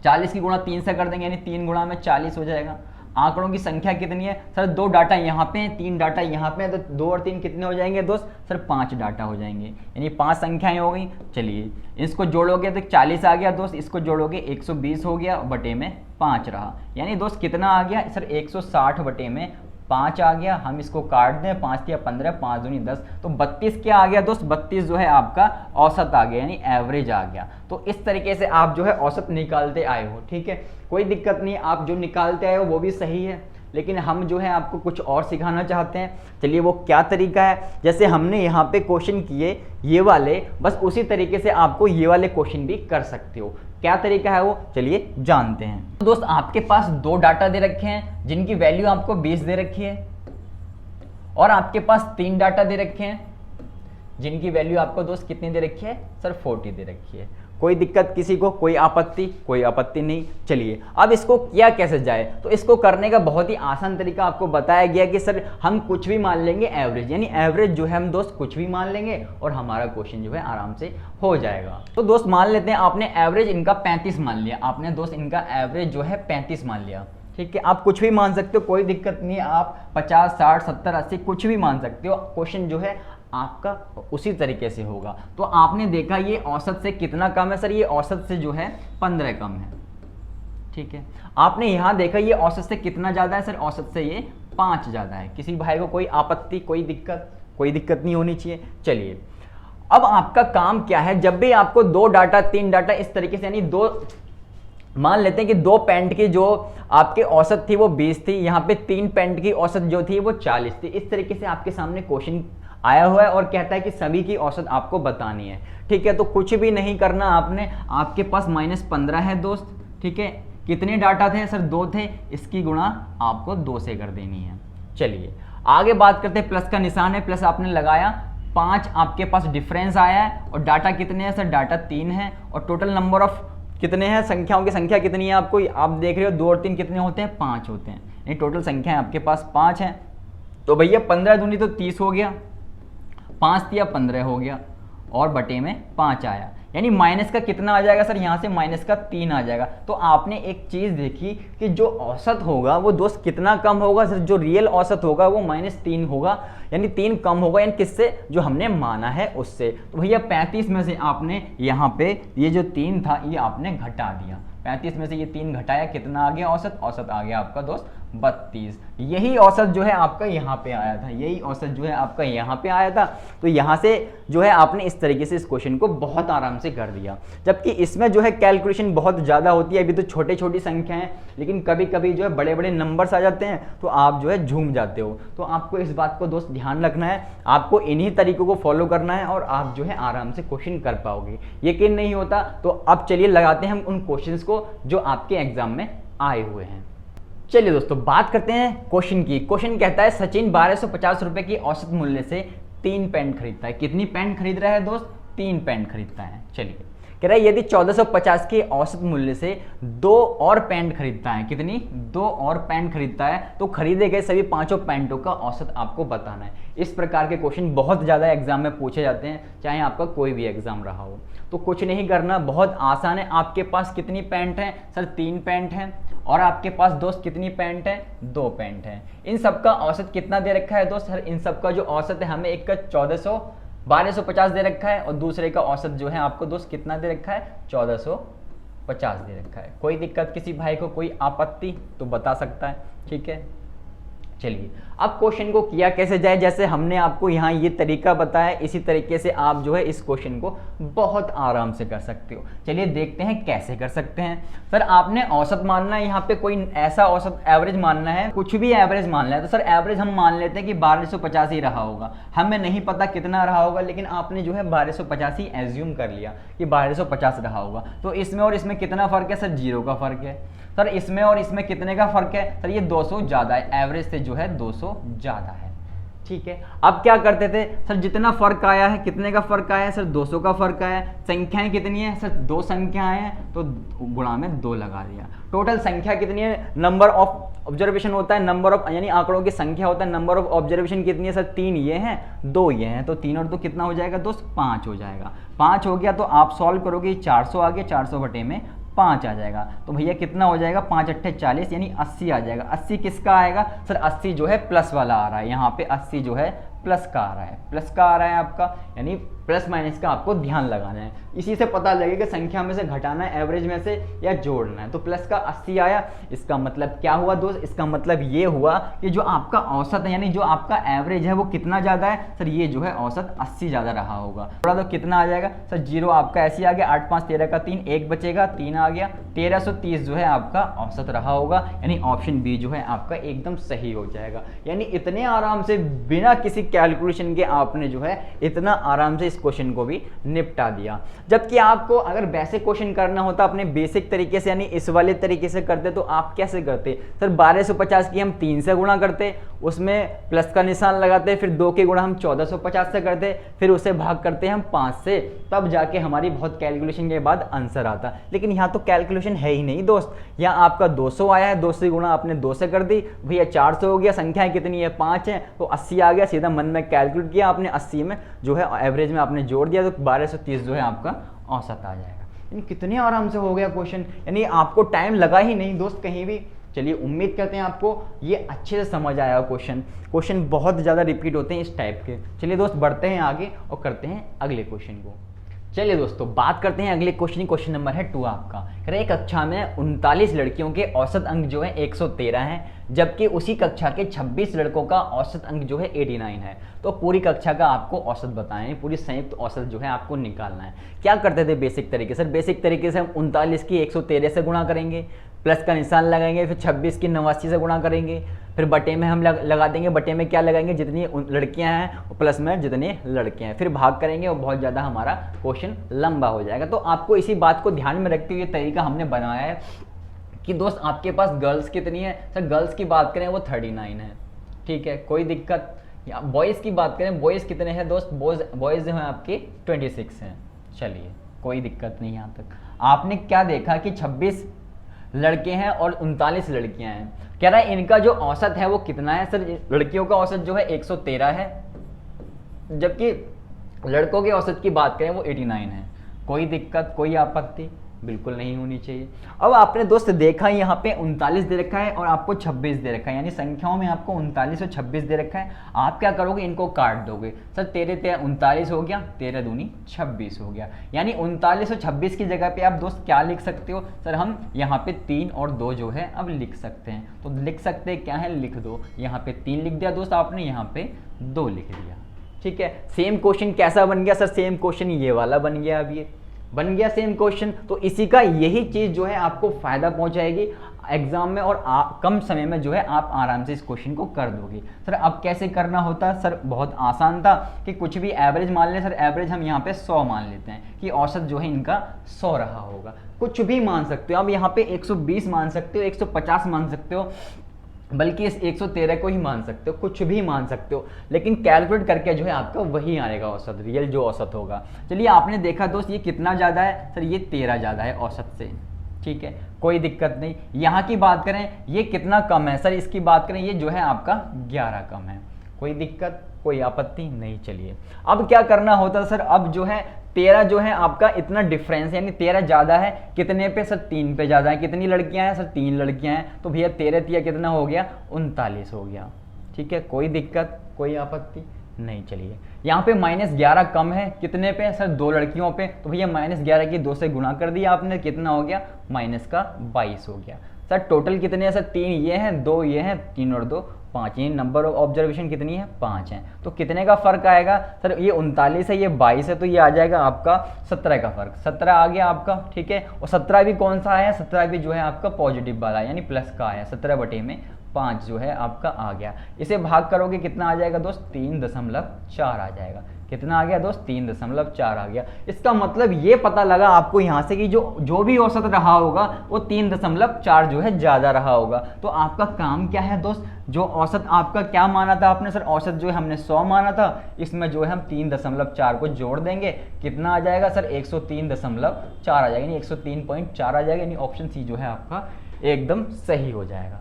40 की गुणा 3 से कर देंगे, यानी 3 गुणा में 40 हो जाएगा। आंकड़ों की संख्या कितनी है सर? 2 डाटा यहाँ पे हैं, 3 डाटा यहाँ पे हैं, तो 2 और 3 कितने हो जाएंगे दोस्त सर? 5 डाटा हो जाएंगे, यानी 5 संख्याएं हो गई। चलिए इसको जोड़ोगे तो 40 आ गया दोस्त, इसको जोड़ोगे 120 हो गया, बटे में 5 रहा, यानी दोस्त कितना आ गया सर? 160 बटे में 5 आ गया। हम इसको काट दें, 5 या 15, 5 दूनी 10, तो 32 क्या आ गया दोस्त? 32 जो है आपका औसत आ गया, यानी एवरेज आ गया। तो इस तरीके से आप जो है औसत निकालते आए हो, ठीक है? कोई दिक्कत नहीं, आप जो निकालते आए हो वो भी सही है, लेकिन हम जो है आपको कुछ और सिखाना चाहते हैं। चलिए वो क्या तरीका है? जैसे हमने यहाँ पे क्वेश्चन किए ये वाले, बस उसी तरीके से आपको ये वाले क्वेश्चन भी कर सकते हो। क्या तरीका है वो? चलिए जानते हैं। तो दोस्त आपके पास 2 डाटा दे रखे हैं जिनकी वैल्यू आपको 20 दे रखी है, और आपके पास 3 डाटा दे रखे हैं जिनकी वैल्यू आपको दोस्त कितनी दे रखी है सर? 40 दे रखी है। कोई दिक्कत किसी को? कोई आपत्ति? कोई आपत्ति नहीं। चलिए अब इसको किया कैसे जाए? तो इसको करने का बहुत ही आसान तरीका आपको बताया गया कि सर हम कुछ भी मान लेंगे एवरेज, यानी एवरेज जो है हम दोस्त कुछ भी मान लेंगे और हमारा क्वेश्चन जो है आराम से हो जाएगा। तो दोस्त मान लेते हैं आपने एवरेज इनका 35 मान लिया, आपने दोस्त इनका एवरेज जो है 35 मान लिया, ठीक है? आप कुछ भी मान सकते हो, कोई दिक्कत नहीं है, आप 50, 60, 70, 80 कुछ भी मान सकते हो, क्वेश्चन जो है आपका उसी तरीके से होगा। तो आपने देखा ये औसत से कितना कम है सर? ये औसत से जो है 15 कम है, ठीक है? आपने यहाँ देखा ये औसत से कितना ज़्यादा है सर? औसत से ये 5 ज़्यादा है। किसी भाई को कोई आपत्ति? कोई दिक्कत? कोई दिक्कत नहीं होनी चाहिए। चलिए अब आपका काम क्या है? जब भी आपको 2 डाटा 3 डाटा इस तरीके से, यानी 2 मान लेते हैं कि 2 पेंट की जो आपके औसत थी वो 20 थी, यहाँ पे 3 पेंट की औसत जो थी वो 40 थी। इस तरीके से आपके सामने क्वेश्चन आया हुआ है और कहता है कि सभी की औसत आपको बतानी है, ठीक है? तो कुछ भी नहीं करना आपने, आपके पास -15 है दोस्त, ठीक है? कितने डाटा थे सर? 2 थे, इसकी गुणा आपको 2 से कर देनी है। चलिए आगे बात करते हैं। प्लस का निशान है, प्लस आपने लगाया, 5 आपके पास डिफरेंस आया है, और डाटा कितने हैं सर? डाटा 3 है, और टोटल नंबर ऑफ कितने हैं? संख्याओं की संख्या कितनी है आपको? आप देख रहे हो 2 और 3 कितने होते हैं? 5 होते हैं, यानी टोटल संख्या है आपके पास 5 है। तो भैया 15 दूनी तो 30 हो गया, 5 या 15 हो गया, और बटे में 5 आया, यानी माइनस का कितना आ जाएगा सर, यहाँ से माइनस का 3 आ जाएगा। तो आपने एक चीज़ देखी कि जो औसत होगा वो दोस्त कितना कम होगा सर, जो रियल औसत होगा वो -3 होगा, यानी 3 कम होगा, यानी किससे, जो हमने माना है उससे। तो भैया 35 में से आपने यहाँ पे ये जो 3 था ये आपने घटा दिया, 35 में से ये 3 घटाया, कितना आ गया औसत, औसत आ गया आपका दोस्त 32। यही औसत जो है आपका यहाँ पे आया था, यही औसत जो है आपका यहाँ पे आया था। तो यहाँ से जो है आपने इस तरीके से इस क्वेश्चन को बहुत आराम से कर दिया। जबकि इसमें जो है कैलकुलेशन बहुत ज़्यादा होती है, अभी तो छोटे छोटी संख्या है, लेकिन कभी कभी जो है बड़े बड़े नंबर्स आ जाते हैं तो आप जो है झूम जाते हो। तो आपको इस बात को दोस्त ध्यान रखना है, आपको इन्हीं तरीकों को फॉलो करना है और आप जो है आराम से क्वेश्चन कर पाओगे। यकीन नहीं होता तो अब चलिए लगाते हैं हम उन क्वेश्चंस को जो आपके एग्जाम में आए हुए हैं। चलिए दोस्तों बात करते हैं क्वेश्चन की। क्वेश्चन कहता है सचिन 1250 रुपए की औसत मूल्य से 3 पैंट खरीदता है। कितनी पैंट खरीद रहा है दोस्त, 3 पैंट खरीदता है। चलिए कह रहा है यदि 1450 के औसत मूल्य से 2 और पैंट खरीदता है, कितनी, 2 और पैंट खरीदता है, तो खरीदे गए सभी 5 पैंटों का औसत आपको बताना है। इस प्रकार के क्वेश्चन बहुत ज़्यादा एग्जाम में पूछे जाते हैं, चाहे आपका कोई भी एग्जाम रहा हो। तो कुछ नहीं करना, बहुत आसान है। आपके पास कितनी पैंट है सर, 3 पैंट हैं, और आपके पास दोस्त कितनी पैंट है, 2 पैंट है। इन सब का औसत कितना दे रखा है दोस्त, सर इन सब का जो औसत है हमें एक का 1250 दे रखा है, और दूसरे का औसत जो है आपको दोस्त कितना दे रखा है, 1450 दे रखा है। कोई दिक्कत किसी भाई को, कोई आपत्ति तो बता सकता है, ठीक है। चलिए अब क्वेश्चन को किया कैसे जाए, जैसे हमने आपको यहाँ ये तरीका बताया, इसी तरीके से आप जो है इस क्वेश्चन को बहुत आराम से कर सकते हो। चलिए देखते हैं कैसे कर सकते हैं। सर आपने औसत मानना है, यहाँ पे कोई ऐसा औसत एवरेज मानना है, कुछ भी एवरेज मानना है। तो सर एवरेज हम मान लेते हैं कि 1250 ही रहा होगा, हमें नहीं पता कितना रहा होगा, लेकिन आपने जो है 1250 ही एज्यूम कर लिया कि 1250 रहा होगा। तो इसमें और इसमें कितना फर्क है सर, 0 का फर्क है। सर इसमें और इसमें कितने का फर्क है सर, ये 200 ज़्यादा है, एवरेज से जो है 200 ज़्यादा है, ठीक है। अब क्या करते थे सर, जितना फर्क आया है, कितने का फर्क आया है सर, 200 का फर्क आया है। संख्याएं कितनी है सर, 2 संख्याएं हैं, तो गुणा में 2 लगा दिया। टोटल संख्या कितनी है, नंबर ऑफ ऑब्जर्वेशन होता है, नंबर ऑफ यानी आंकड़ों की संख्या होता है, नंबर ऑफ ऑब्जर्वेशन कितनी है सर, 3 ये हैं, 2 ये हैं, तो 3 और 2 कितना हो जाएगा दोस्त, 5 हो जाएगा। 5 हो गया तो आप सॉल्व करोगे, 400 आ गया, 400 बटे में 5 आ जाएगा। तो भैया कितना हो जाएगा, 5 अट्ठे 40, यानी 80 आ जाएगा। 80 किसका आएगा सर, 80 जो है प्लस वाला आ रहा है, यहाँ पे 80 जो है प्लस का आ रहा है, प्लस का आ रहा है आपका, यानी प्लस माइनस का आपको ध्यान लगाना है। इसी से पता लगेगा संख्या में से घटाना है, एवरेज में से या जोड़ना है। तो प्लस का 80 आया, इसका मतलब क्या हुआ दोस्त, इसका मतलब ये हुआ कि जो आपका औसत है, यानी जो आपका एवरेज है वो कितना ज़्यादा है सर, ये जो है औसत 80 ज़्यादा रहा होगा। थोड़ा तो कितना आ जाएगा सर, 0 आपका ऐसे आ गया, 8 5 13 का 3, 1 बचेगा, 3 आ गया, 1330 जो है आपका औसत रहा होगा, यानी ऑप्शन बी जो है आपका एकदम सही हो जाएगा। यानी इतने आराम से बिना किसी कैलकुलेशन के आपने जो है इतना आराम से इस क्वेश्चन को भी निपटा दिया। जबकि आपको अगर वैसे क्वेश्चन करना होता अपने बेसिक तरीके से, यानी इस वाले तरीके से करते, तो आप कैसे करते सर, 1250 की हम 3 से गुणा करते, उसमें प्लस का निशान लगाते, फिर 2 के गुणा हम 1450 से करते, फिर उसे भाग करते हम 5 से, तब जाके हमारी बहुत कैलकुलेशन के बाद आंसर आता। लेकिन यहाँ तो कैलकुलेशन है ही नहीं दोस्त, यहाँ आपका 200 आया है, 2 से गुणा आपने 2 से कर दी, भैया 400 हो गया, संख्याएं कितनी है 5 है, तो 80 आ गया, सीधा मन में कैलकुलेट किया आपने, 80 में जो है एवरेज में आपने जोड़ दिया, तो 1230 जो है आपका औसत आ जाएगा। यानी कितने आराम से हो गया क्वेश्चन, यानी आपको टाइम लगा ही नहीं दोस्त कहीं भी। चलिए उम्मीद करते हैं आपको ये अच्छे से समझ आया क्वेश्चन बहुत ज़्यादा रिपीट होते हैं इस टाइप के। चलिए दोस्त बढ़ते हैं आगे और करते हैं अगले क्वेश्चन को। चलिए दोस्तों बात करते हैं अगले क्वेश्चन की। क्वेश्चन नंबर है 2 आपका। कह रहे कक्षा में 39 लड़कियों के औसत अंक जो है 113 है, जबकि उसी कक्षा के 26 लड़कों का औसत अंक जो है 89 है। तो पूरी कक्षा का आपको औसत बताएं, पूरी संयुक्त औसत जो है आपको निकालना है। क्या करते थे बेसिक तरीके से, बेसिक तरीके से हम 39 की 113 से गुणा करेंगे, प्लस का निशान लगाएंगे, फिर 26 की 89 से गुणा करेंगे, फिर बटे में हम लगा देंगे, बटे में क्या लगाएंगे, जितनी लड़कियां हैं प्लस में जितने लड़के हैं, फिर भाग करेंगे और बहुत ज़्यादा हमारा क्वेश्चन लंबा हो जाएगा। तो आपको इसी बात को ध्यान में रखते हुए तरीका हमने बनाया है कि दोस्त आपके पास गर्ल्स कितनी है सर, गर्ल्स की बात करें वो 39 है, ठीक है, कोई दिक्कत। या बॉयज़ की बात करें, बॉयज़ कितने हैं दोस्त, बॉयज़ जो हैं आपके 26 हैं। चलिए कोई दिक्कत नहीं, यहाँ तक आपने क्या देखा कि 26 लड़के हैं और 39 लड़कियां हैं। कह रहा है इनका जो औसत है वो कितना है सर, लड़कियों का औसत जो है 113 है, जबकि लड़कों के औसत की बात करें वो 89 है। कोई दिक्कत, कोई आपत्ति बिल्कुल नहीं होनी चाहिए। अब आपने दोस्त देखा यहाँ पे 39 दे रखा है और आपको 26 दे रखा है, यानी संख्याओं में आपको 39 और 26 दे रखा है। आप क्या करोगे, इनको काट दोगे। सर 13 39 हो गया, 13 दूनी 26 हो गया, यानी 39 और 26 की जगह पे आप दोस्त क्या लिख सकते हो, सर हम यहाँ पे 3 और 2 जो है अब लिख सकते हैं। तो लिख सकते हैं क्या है, लिख दो, यहाँ पे 3 लिख दिया दोस्त आपने, यहाँ पे 2 लिख दिया। ठीक है, सेम क्वेश्चन कैसा बन गया सर, सेम क्वेश्चन ये वाला बन गया, अब ये बन गया सेम क्वेश्चन। तो इसी का यही चीज जो है आपको फायदा पहुंचाएगी एग्जाम में, और कम समय में जो है आप आराम से इस क्वेश्चन को कर दोगे। सर अब कैसे करना होता, सर बहुत आसान था कि कुछ भी एवरेज मान लें। सर एवरेज हम यहाँ पे 100 मान लेते हैं कि औसत जो है इनका 100 रहा होगा। कुछ भी मान सकते हो, अब यहाँ पे 120 मान सकते हो, 150 मान सकते हो, बल्कि इस 113 को ही मान सकते हो, कुछ भी मान सकते हो, लेकिन कैलकुलेट करके जो है आपका वही आएगा औसत, रियल जो औसत होगा। चलिए आपने देखा दोस्त ये कितना ज़्यादा है, सर ये 13 ज़्यादा है औसत से। ठीक है, कोई दिक्कत नहीं। यहाँ की बात करें ये कितना कम है, सर इसकी बात करें ये जो है आपका 11 कम है। कोई दिक्कत, कोई आपत्ति नहीं। चलिए अब क्या करना होता सर, अब जो है 13 जो है आपका इतना डिफरेंस, यानी 13 ज़्यादा है कितने पे, सर 3 पे ज़्यादा है। कितनी लड़कियां हैं, सर 3 लड़कियां हैं, तो भैया 13 कितना हो गया, 39 हो गया। ठीक है, कोई दिक्कत, कोई आपत्ति नहीं। चलिए यहाँ पे -11 कम है कितने पे, सर 2 लड़कियों पे, तो भैया -11 की 2 से गुणा कर दिया आपने, कितना हो गया, -22 हो गया। सर टोटल कितने हैं, सर 3 ये हैं, 2 ये हैं, 3 और 2 5, ये नंबर ऑफ ऑब्जर्वेशन कितनी है, 5 है। तो कितने का फर्क आएगा, सर ये 39 है, ये 22 है, तो ये आ जाएगा आपका 17 का फर्क, 17 आ गया आपका। ठीक है, और 17 भी कौन सा आया, 17 भी जो है आपका पॉजिटिव वाला यानी प्लस का आया, 17/5 जो है आपका आ गया। इसे भाग करोगे कितना आ जाएगा दोस्त, 3.4 आ जाएगा। कितना आ गया दोस्त, 3.4 आ गया। इसका मतलब ये पता लगा आपको यहाँ से कि जो भी औसत रहा होगा वो 3.4 जो है ज़्यादा रहा होगा। तो आपका काम क्या है दोस्त, जो औसत आपका क्या माना था आपने, सर औसत जो है हमने 100 माना था, इसमें जो है हम 3.4 को जोड़ देंगे, कितना आ जाएगा सर 103.4 आ जाएगा, यानी 103.4 आ जाएगा, यानी ऑप्शन सी जो है आपका एकदम सही हो जाएगा।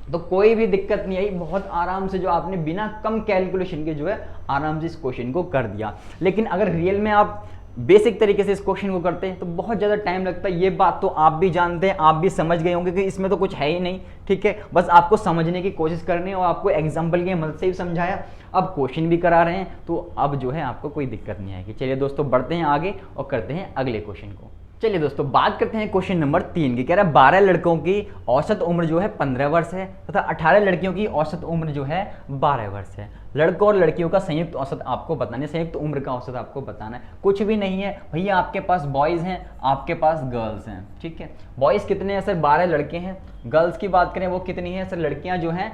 तो कोई भी दिक्कत नहीं आई, बहुत आराम से जो आपने बिना कम कैलकुलेशन के जो है आराम से इस क्वेश्चन को कर दिया। लेकिन अगर रियल में आप बेसिक तरीके से इस क्वेश्चन को करते हैं तो बहुत ज़्यादा टाइम लगता है। ये बात तो आप भी जानते हैं, आप भी समझ गए होंगे कि इसमें तो कुछ है ही नहीं। ठीक है, बस आपको समझने की कोशिश करनी है और आपको एग्जाम्पल की मदद से भी समझाया, अब क्वेश्चन भी करा रहे हैं, तो अब जो है आपको कोई दिक्कत नहीं आएगी। चलिए दोस्तों बढ़ते हैं आगे और करते हैं अगले क्वेश्चन को। चलिए दोस्तों बात करते हैं क्वेश्चन नंबर 3 की। कह रहा है 12 लड़कों की औसत उम्र जो है 15 वर्ष है तथा 18 लड़कियों की औसत उम्र जो है 12 वर्ष है। लड़कों और लड़कियों का संयुक्त औसत आपको बताना है, संयुक्त उम्र का औसत आपको बताना है। कुछ भी नहीं है भैया, आपके पास बॉयज़ हैं, आपके पास गर्ल्स हैं। ठीक है, बॉयज़ कितने हैं सर, 12 लड़के हैं। गर्ल्स की बात करें वो कितनी है सर, लड़कियां जो हैं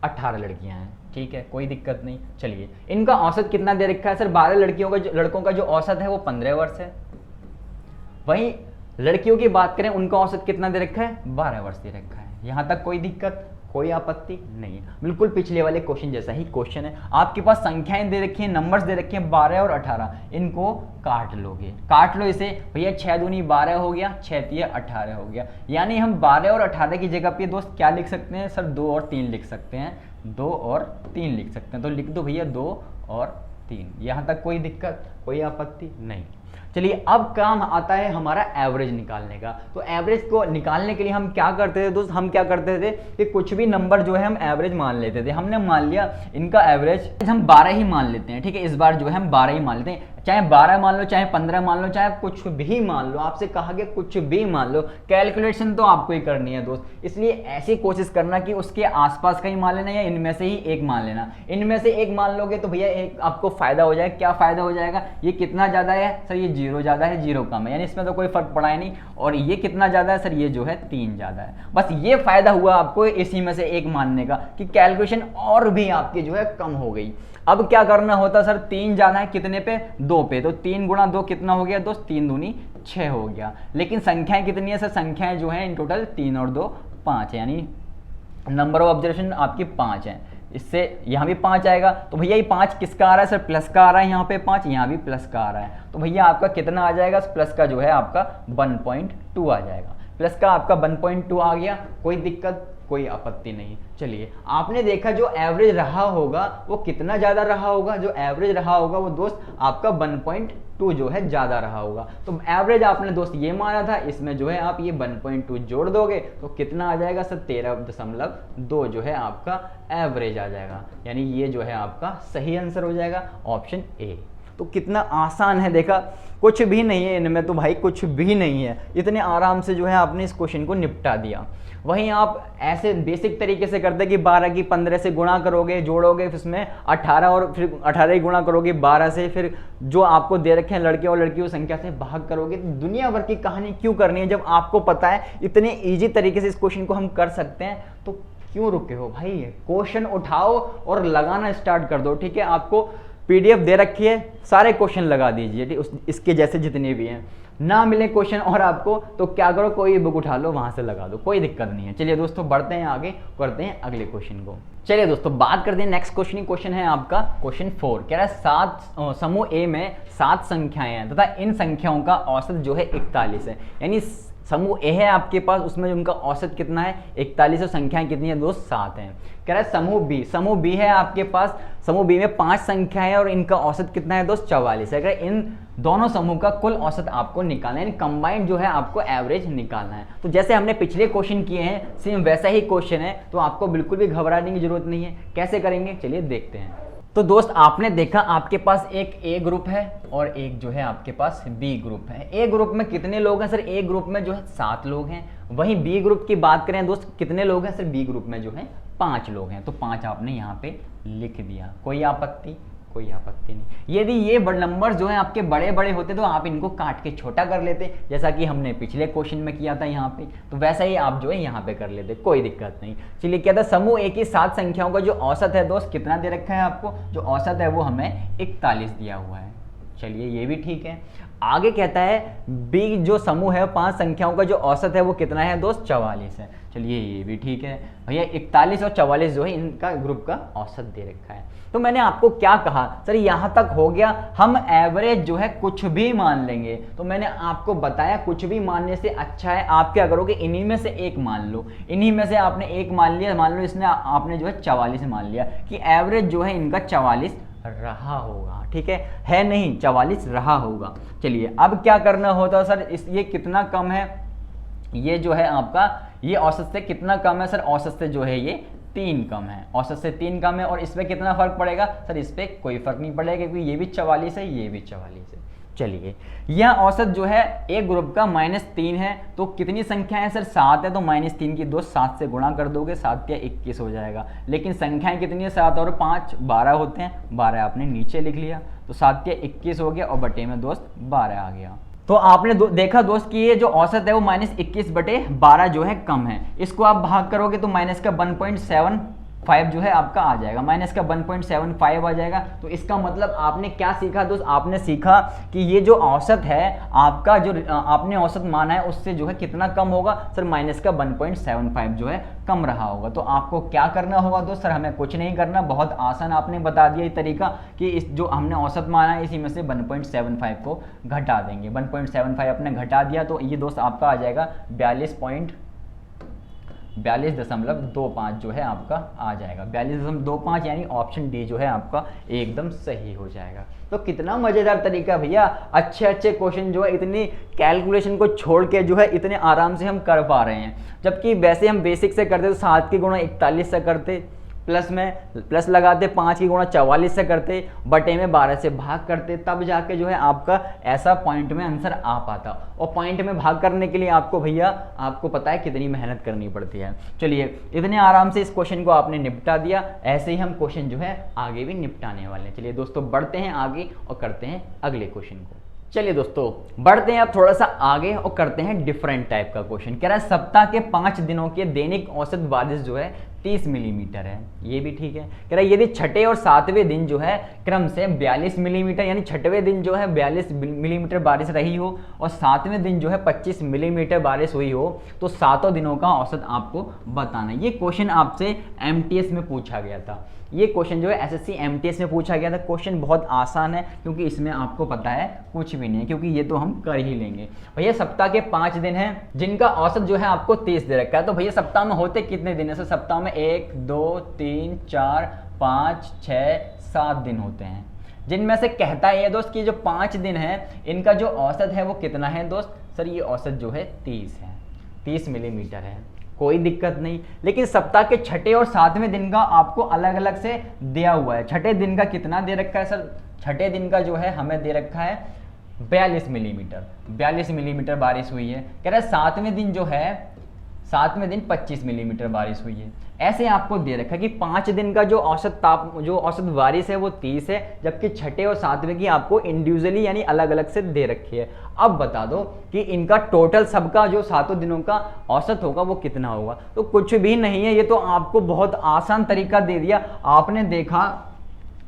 18 लड़कियां हैं। ठीक है, कोई दिक्कत नहीं। चलिए इनका औसत कितना दे रखा है सर, 12 लड़कों का जो औसत है वो 15 वर्ष है। वहीं लड़कियों की बात करें उनका औसत कितना दे रखा है, 12 वर्ष दे रखा है। यहां तक कोई दिक्कत, कोई आपत्ति नहीं। बिल्कुल पिछले वाले क्वेश्चन जैसा ही क्वेश्चन है। आपके पास संख्याएं दे रखी हैं, नंबर्स दे रखे हैं 12 और 18, इनको काट लोगे, काट लो इसे भैया। 6 दूनी 12 हो गया, 6 तिया 18 हो गया। यानी हम 12 और 18 की जगह पे दोस्त क्या लिख सकते हैं सर, 2 और 3 लिख सकते हैं, 2 और 3 लिख सकते हैं। तो लिख दो भैया 2 और 3। यहां तक कोई दिक्कत, कोई आपत्ति नहीं। चलिए अब काम आता है हमारा एवरेज निकालने का। तो एवरेज को निकालने के लिए हम क्या करते थे दोस्त, हम क्या करते थे कि कुछ भी नंबर जो है हम एवरेज मान लेते थे। हमने मान लिया इनका एवरेज हम 12 ही मान लेते हैं। ठीक है, इस बार जो है हम 12 ही मान लेते हैं, चाहे 12 मान लो, चाहे 15 मान लो, चाहे कुछ भी मान लो। आपसे कहा गया कुछ भी मान लो, कैलकुलेशन तो आपको ही करनी है दोस्त। इसलिए ऐसी कोशिश करना कि उसके आसपास का ही मान लेना या इनमें से ही एक मान लेना। इनमें से एक मान लोगे तो भैया एक आपको फायदा हो जाएगा। क्या फायदा हो जाएगा, ये कितना ज़्यादा है सर, ये 0 ज़्यादा है, 0 कम है, यानी इसमें तो कोई फर्क पड़ा है नहीं। और ये कितना ज़्यादा है सर, ये जो है 3 ज़्यादा है। बस ये फायदा हुआ आपको इसी में से एक मानने का कि कैलकुलेशन और भी आपकी जो है कम हो गई। अब क्या करना होता सर, 3 जाना है कितने पे, 2 पे, तो 3 गुणा 2 कितना हो गया दोस्त, 3 दूनी 6 हो गया। लेकिन संख्याएं कितनी है सर, संख्याएं जो है इन टोटल 3 और 2 5 है, यानी नंबर ऑफ ऑब्जर्वेशन आपकी 5 है। इससे यहाँ भी 5 आएगा, तो भैया ये 5 किसका आ रहा है सर, प्लस का आ रहा है। यहाँ पे 5, यहाँ भी प्लस का आ रहा है, तो भैया आपका कितना आ जाएगा, प्लस का जो है आपका 1.2 आ जाएगा। प्लस का आपका 1.2 आ गया, कोई दिक्कत, कोई आपत्ति नहीं। चलिए आपने देखा जो एवरेज रहा होगा वो कितना ज़्यादा रहा होगा, जो एवरेज रहा होगा वो दोस्त आपका 1.2 जो है ज़्यादा रहा होगा। तो एवरेज आपने दोस्त ये माना था, इसमें जो है आप ये 1.2 जोड़ दोगे तो कितना आ जाएगा सर 13.2 जो है आपका एवरेज आ जाएगा, यानी ये जो है आपका सही आंसर हो जाएगा ऑप्शन ए। तो कितना आसान है, देखा कुछ भी नहीं है इनमें, तो भाई कुछ भी नहीं है, इतने आराम से जो है आपने इस क्वेश्चन को निपटा दिया। वहीं आप ऐसे बेसिक तरीके से करते कि 12 की 15 से गुणा करोगे, जोड़ोगे, फिर उसमें 18 और फिर 18 ही गुणा करोगे 12 से, फिर जो आपको दे रखे हैं लड़के और लड़कियों संख्या से भाग करोगे। तो दुनिया भर की कहानी क्यों करनी है जब आपको पता है इतने ईजी तरीके से इस क्वेश्चन को हम कर सकते हैं, तो क्यों रुके हो भाई? क्वेश्चन उठाओ और लगाना स्टार्ट कर दो, ठीक है। आपको PDF दे रखी है, सारे क्वेश्चन लगा दीजिए, ठीक, इसके जैसे जितने भी हैं। ना मिले क्वेश्चन और आपको तो क्या करो, कोई बुक उठा लो वहां से लगा दो, कोई दिक्कत नहीं है। चलिए दोस्तों बढ़ते हैं आगे, करते हैं अगले क्वेश्चन को। चलिए दोस्तों बात करते हैं नेक्स्ट क्वेश्चन। क्वेश्चन है आपका क्वेश्चन 4, कह रहा है समूह ए में 7 संख्याएं हैं तथा इन संख्याओं का औसत जो है 41 है। यानी समूह ए है आपके पास, उसमें उनका औसत कितना है 41 और संख्याएं कितनी है दोस्त 7 हैं। कह रहा है समूह बी है आपके पास, समूह बी में 5 संख्याएं और इनका औसत कितना है दोस्त 44 है। अगर इन दोनों समूह का कुल औसत आपको निकालना है, यानी कंबाइंड जो है आपको एवरेज निकालना है। तो जैसे हमने पिछले क्वेश्चन किए हैं सेम वैसा ही क्वेश्चन है, तो आपको बिल्कुल भी घबराने की जरूरत नहीं है। कैसे करेंगे चलिए देखते हैं। तो दोस्त आपने देखा आपके पास एक ए ग्रुप है और एक जो है आपके पास बी ग्रुप है। ए ग्रुप में कितने लोग हैं सर? ए ग्रुप में जो है 7 लोग हैं। वहीं बी ग्रुप की बात करें दोस्त कितने लोग हैं सर? बी ग्रुप में जो है 5 लोग हैं। तो 5 आपने यहाँ पे लिख दिया, कोई आपत्ति? कोई आपत्ति नहीं। यदि ये नंबर्स जो है आपके बड़े बड़े होते तो आप इनको काट के छोटा कर लेते, जैसा कि हमने पिछले क्वेश्चन में किया था यहाँ पे, तो वैसा ही आप जो है यहाँ पे कर लेते, कोई दिक्कत नहीं। चलिए क्या था, समूह ए की 7 संख्याओं का जो औसत है दोस्त कितना दे रखा है आपको? जो औसत है वो हमें 41 दिया हुआ है। चलिए ये भी ठीक है। आगे कहता है बी जो समूह है 5 संख्याओं का जो औसत है वो कितना है दोस्त? 44 है। चलिए ये भी ठीक है भैया, 41 और 44 जो है इनका ग्रुप का औसत दे रखा है। तो मैंने आपको क्या कहा सर, यहाँ तक हो गया, हम एवरेज जो है कुछ भी मान लेंगे। तो मैंने आपको बताया कुछ भी मानने से अच्छा है आप क्या करोगे, इन्हीं में से एक मान लो। इन्हीं में से आपने एक मान लिया, मान लो इसने आपने जो है 44 मान लिया कि एवरेज जो है इनका 44 रहा होगा, ठीक है नहीं 44 रहा होगा। चलिए अब क्या करना होता सर, ये कितना कम है, ये जो है आपका ये औसत से कितना कम है सर? औसत से जो है ये 3 कम है, औसत से 3 कम है। और इस पे कितना फर्क पड़ेगा सर? इस पे कोई फर्क नहीं पड़ेगा क्योंकि ये भी 44 है, ये भी 44 है। चलिए यह औसत जो है एक ग्रुप का -3 है। तो कितनी संख्या है सर? 7 है। तो -3 की 7 से गुणा कर दोगे, 7 या 21 हो जाएगा। लेकिन संख्याएं कितनी है? 7 और 5 12 होते हैं, 12 आपने नीचे लिख लिया, तो 7 या 21 हो गया और बटे में दोस्त 12 आ गया। तो आपने देखा दोस्त कि ये जो औसत है वो -21/12 जो है कम है। इसको आप भाग करोगे तो माइनस का 1.75 जो है आपका आ जाएगा, माइनस का 1.75 आ जाएगा। तो इसका मतलब आपने क्या सीखा दोस्त? आपने सीखा कि ये जो औसत है आपका, जो आपने औसत माना है उससे जो है कितना कम होगा सर? माइनस का 1.75 जो है कम रहा होगा। तो आपको क्या करना होगा दोस्त? सर हमें कुछ नहीं करना, बहुत आसान आपने बता दिया ये तरीका कि इस जो हमने औसत माना है इसी में से 1.75 को घटा देंगे। 1.75 आपने घटा दिया तो ये दोस्त आपका आ जाएगा 42.25 जो है आपका आ जाएगा, 42.25, यानी ऑप्शन डी जो है आपका एकदम सही हो जाएगा। तो कितना मजेदार तरीका भैया, अच्छे अच्छे क्वेश्चन जो है इतनी कैलकुलेशन को छोड़ के जो है इतने आराम से हम कर पा रहे हैं। जबकि वैसे हम बेसिक से करते तो 7 की गुणा 41 से करते, प्लस लगाते, 5 की गुणा 44 से करते, बटे में 12 से भाग करते, तब जाके जो है आपका ऐसा पॉइंट में आंसर आ पाता। और पॉइंट में भाग करने के लिए आपको भैया आपको पता है कितनी मेहनत करनी पड़ती है। चलिए इतने आराम से इस क्वेश्चन को आपने निपटा दिया, ऐसे ही हम क्वेश्चन जो है आगे भी निपटाने वाले हैं। चलिए दोस्तों बढ़ते हैं आगे और करते हैं अगले क्वेश्चन को। चलिए दोस्तों बढ़ते हैं अब थोड़ा सा आगे और करते हैं डिफरेंट टाइप का क्वेश्चन। कह रहा है सप्ताह के 5 दिनों के दैनिक औसत बारिश जो है 30 मिलीमीटर है, ये भी ठीक है। कह रहा है यदि छठे और 7वें दिन जो है क्रम से 42 मिलीमीटर, यानी छठवें दिन जो है 42 मिलीमीटर बारिश रही हो और 7वें दिन जो है 25 मिलीमीटर बारिश हुई हो, तो 7 दिनों का औसत आपको बताना है। ये क्वेश्चन आपसे MTS में पूछा गया था। ये क्वेश्चन जो है एसएससी एमटीएस में पूछा गया था। क्वेश्चन बहुत आसान है क्योंकि इसमें आपको पता है कुछ भी नहीं है, क्योंकि ये तो हम कर ही लेंगे। भैया सप्ताह के 5 दिन हैं जिनका औसत जो है आपको 30 दे रखा है। तो भैया सप्ताह में होते कितने दिन है? सर सप्ताह में 1 2 3 4 5 6 7 दिन होते हैं, जिनमें से कहता है ये दोस्त कि जो 5 दिन है इनका जो औसत है वो कितना है दोस्त? सर ये औसत जो है 30 है, 30 मिलीमीटर है, कोई दिक्कत नहीं। लेकिन सप्ताह के छठे और 7वें दिन का आपको अलग अलग से दिया हुआ है। छठे दिन का कितना दे रखा है सर? छठे दिन का जो है हमें दे रखा है 42 मिलीमीटर, 42 मिलीमीटर बारिश हुई है। कह रहा है 7वें दिन जो है 7वें दिन 25 मिलीमीटर बारिश हुई है। ऐसे आपको दे रखा है कि 5 दिन का जो औसत बारिश है वो 30 है, जबकि छठे और 7वें की आपको इंडिविजुअली यानी अलग अलग से दे रखी है। अब बता दो कि इनका टोटल सबका जो 7 दिनों का औसत होगा वो कितना होगा? तो कुछ भी नहीं है, ये तो आपको बहुत आसान तरीका दे दिया। आपने देखा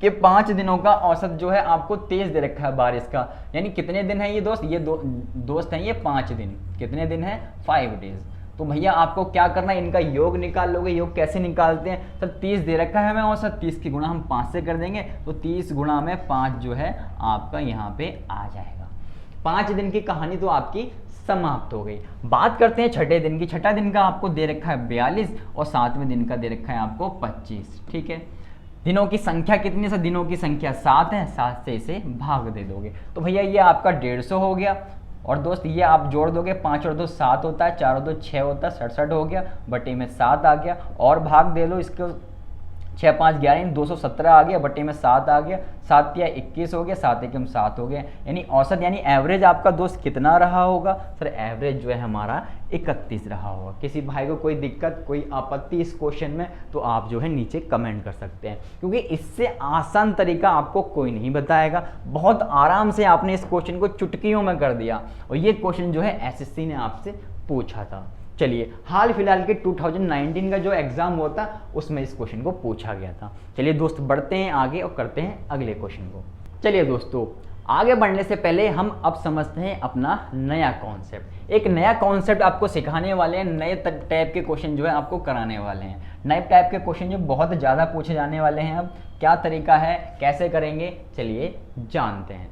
कि 5 दिनों का औसत जो है आपको 30 दे रखा है बारिश का, यानी कितने दिन है ये दोस्त? ये दोस्त हैं ये 5 दिन। कितने दिन है? 5 डेज। तो भैया आपको क्या करना है, इनका योग निकाल लोगे। योग कैसे निकालते हैं? सर 30 दे रखा है हमें औसत, 30 की गुणा हम 5 से कर देंगे, तो 30 गुणा में 5 जो है आपका यहाँ पे आ जाएगा। 5 दिन की कहानी तो आपकी समाप्त हो गई। बात करते हैं छठे दिन की। छठा दिन का आपको दे रखा है 42 और 7वें दिन का दे रखा है आपको 25। ठीक है, दिनों की संख्या कितनी है? दिनों की संख्या 7 है, 7 से इसे भाग दे दोगे तो भैया ये आपका 150 हो गया। और दोस्त ये आप जोड़ दोगे, 5 और 2 7 होता है, 4 और 2 6 होता है, 67 हो गया, बटे में 7 आ गया। और भाग दे लो इसको, 6 5 11 217 आ गया, बटे में 7 आ गया, 7 या 21 हो गया, 7 एकम 7 हो गया। यानी औसत यानी एवरेज आपका दोस्त कितना रहा होगा? सर एवरेज जो है हमारा 31 रहा होगा। किसी भाई को कोई दिक्कत, कोई आपत्ति इस क्वेश्चन में, तो आप जो है नीचे कमेंट कर सकते हैं, क्योंकि इससे आसान तरीका आपको कोई नहीं बताएगा। बहुत आराम से आपने इस क्वेश्चन को चुटकियों में कर दिया, और ये क्वेश्चन जो है एसएससी ने आपसे पूछा था। चलिए, हाल फिलहाल के 2019 का जो एग्जाम हुआ था उसमें इस क्वेश्चन को पूछा गया था। चलिए दोस्त बढ़ते हैं आगे और करते हैं अगले क्वेश्चन को। चलिए दोस्तों, आगे बढ़ने से पहले हम अब समझते हैं अपना नया कॉन्सेप्ट। एक नया कॉन्सेप्ट आपको सिखाने वाले हैं, नए टाइप के क्वेश्चन जो है आपको कराने वाले हैं। नए टाइप के क्वेश्चन जो बहुत ज़्यादा पूछे जाने वाले हैं। अब क्या तरीका है, कैसे करेंगे, चलिए जानते हैं।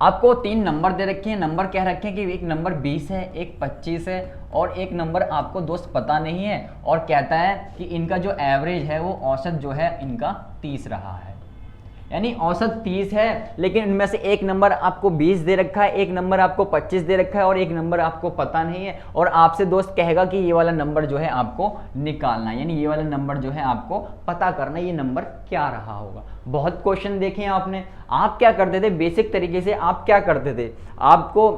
आपको 3 नंबर दे रखे हैं। नंबर क्या रखे हैं कि एक नंबर 20 है, एक 25 है, और एक नंबर आपको दोस्त पता नहीं है, और कहता है कि इनका जो एवरेज है वो औसत जो है इनका 30 रहा है। यानी औसत 30 है, लेकिन इनमें से एक नंबर आपको 20 दे रखा है, एक नंबर आपको 25 दे रखा है, और एक नंबर आपको पता नहीं है। और आपसे दोस्त कहेगा कि ये वाला नंबर जो है आपको निकालना है, यानी ये वाला नंबर जो है आपको पता करना है ये नंबर क्या रहा होगा। बहुत क्वेश्चन देखे हैं आपने। आप क्या करते थे बेसिक तरीके से? आप क्या करते थे? आपको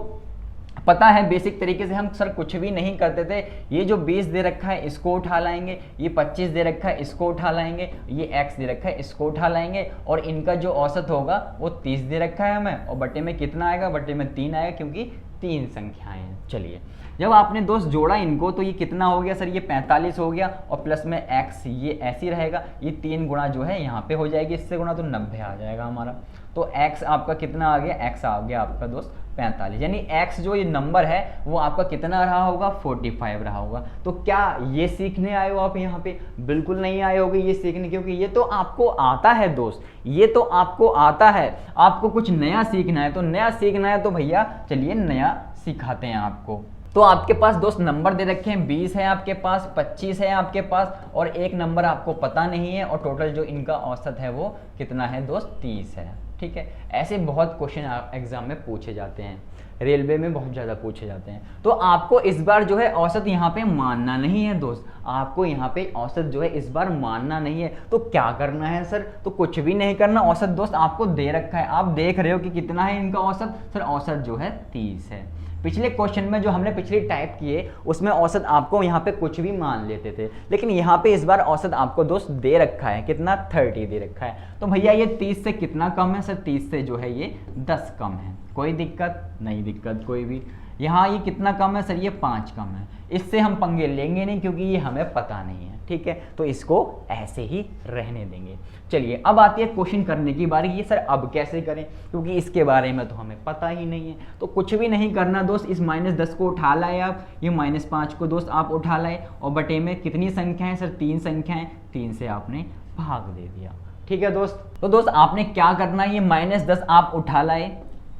पता है बेसिक तरीके से हम सर कुछ भी नहीं करते थे। ये जो 20 दे रखा है इसको उठा लाएंगे, ये 25 दे रखा है इसको उठा लाएंगे, ये x दे रखा है इसको उठा लाएंगे, और इनका जो औसत होगा वो 30 दे रखा है हमें, और बटे में कितना आएगा? बटे में 3 आएगा, क्योंकि 3 संख्याएं हैं। चलिए, जब आपने दोस्त जोड़ा इनको तो ये कितना हो गया? सर ये 45 हो गया, और प्लस में x ये ऐसे रहेगा, ये 3 गुणा जो है यहाँ पे हो जाएगी, इससे गुणा तो 90 आ जाएगा हमारा। तो x आपका कितना आ गया? x आ गया आपका दोस्त 45। यानी x जो ये नंबर है वो आपका कितना रहा होगा? 45 रहा होगा। तो क्या ये सीखने आए हो आप यहाँ पे? बिल्कुल नहीं आए होगे ये सीखने, क्योंकि ये तो आपको आता है दोस्त, ये तो आपको आता है। आपको कुछ नया सीखना है, तो नया सीखना है तो भैया चलिए नया सिखाते हैं आपको। तो आपके पास दोस्त नंबर दे रखे हैं, 20 है आपके पास, 25 है आपके पास, और एक नंबर आपको पता नहीं है, और टोटल जो इनका औसत है वो कितना है दोस्त? 30 है। ठीक है, ऐसे बहुत क्वेश्चन एग्जाम में पूछे जाते हैं, रेलवे में बहुत ज़्यादा पूछे जाते हैं। तो आपको इस बार जो है औसत यहाँ पे मानना नहीं है दोस्त, आपको यहाँ पे औसत जो है इस बार मानना नहीं है। तो क्या करना है सर? तो कुछ भी नहीं करना। औसत दोस्त आपको दे रखा है, आप देख रहे हो कि कितना है इनका औसत। सर औसत जो है 30 है। पिछले क्वेश्चन में जो हमने पिछले टाइप किए उसमें औसत आपको यहाँ पे कुछ भी मान लेते थे, लेकिन यहाँ पे इस बार औसत आपको दोस्त दे रखा है, कितना? 30 दे रखा है। तो भैया ये 30 से कितना कम है? सर 30 से जो है ये 10 कम है। कोई दिक्कत नहीं? दिक्कत कोई भी। यहाँ ये कितना कम है? सर ये 5 कम है। इससे हम पंगे लेंगे नहीं, क्योंकि ये हमें पता नहीं है। ठीक है, तो इसको ऐसे ही रहने देंगे। चलिए, अब आती है क्वेश्चन करने की बारी। ये सर अब कैसे करें, क्योंकि इसके बारे में तो हमें पता ही नहीं है। तो कुछ भी नहीं करना दोस्त, इस -10 को उठा लाए आप, ये -5 को दोस्त आप उठा लाए, और बटे में कितनी संख्या है? सर 3 संख्याएं, 3 से आपने भाग दे दिया। ठीक है दोस्त। तो दोस्त आपने क्या करना है, ये -10 आप उठा लाए,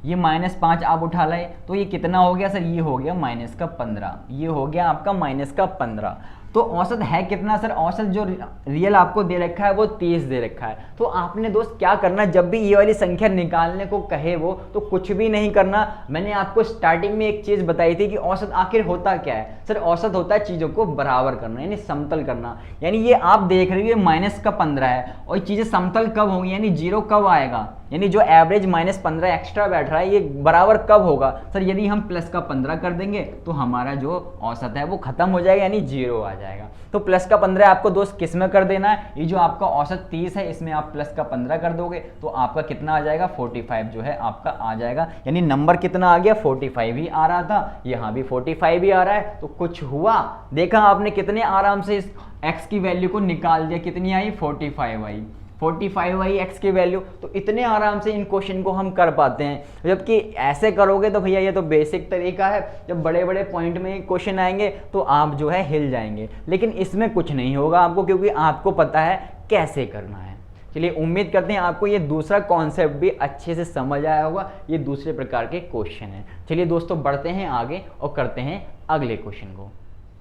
ये -5 आप उठा लाए, तो ये कितना हो गया सर, ये हो गया -15, ये हो गया आपका -15। तो औसत है कितना सर, औसत जो रियल आपको दे रखा है वो 30 दे रखा है। तो आपने दोस्त क्या करना, जब भी ये वाली संख्या निकालने को कहे वो, तो कुछ भी नहीं करना। मैंने आपको स्टार्टिंग में एक चीज बताई थी कि औसत आखिर होता क्या है सर, औसत होता है चीजों को बराबर करना, यानी समतल करना। यानी ये आप देख रहे हो -15 है, और चीजें समतल कब होंगी, यानी 0 कब आएगा, यानी जो एवरेज -15 एक्स्ट्रा बैठ रहा है ये बराबर कब होगा सर, यदि हम +15 कर देंगे तो हमारा जो औसत है वो खत्म हो जाएगा, यानी 0 आ जाएगा। तो +15 आपको दोस्त किस में कर देना है, ये जो आपका औसत 30 है इसमें आप +15 कर दोगे तो आपका कितना आ जाएगा, 45 जो है आपका आ जाएगा। यानी नंबर कितना आ गया, 45 ही आ रहा था, यहाँ भी 45 ही आ रहा है। तो कुछ हुआ, देखा आपने कितने आराम से इस x की वैल्यू को निकाल दिया, कितनी आई, 45 आई, 45 आई x की वैल्यू। तो इतने आराम से इन क्वेश्चन को हम कर पाते हैं, जबकि ऐसे करोगे तो भैया ये तो बेसिक तरीका है, जब बड़े बड़े पॉइंट में क्वेश्चन आएंगे तो आप जो है हिल जाएंगे, लेकिन इसमें कुछ नहीं होगा आपको, क्योंकि आपको पता है कैसे करना है। चलिए उम्मीद करते हैं आपको ये दूसरा कॉन्सेप्ट भी अच्छे से समझ आया होगा, ये दूसरे प्रकार के क्वेश्चन हैं। चलिए दोस्तों बढ़ते हैं आगे और करते हैं अगले क्वेश्चन को।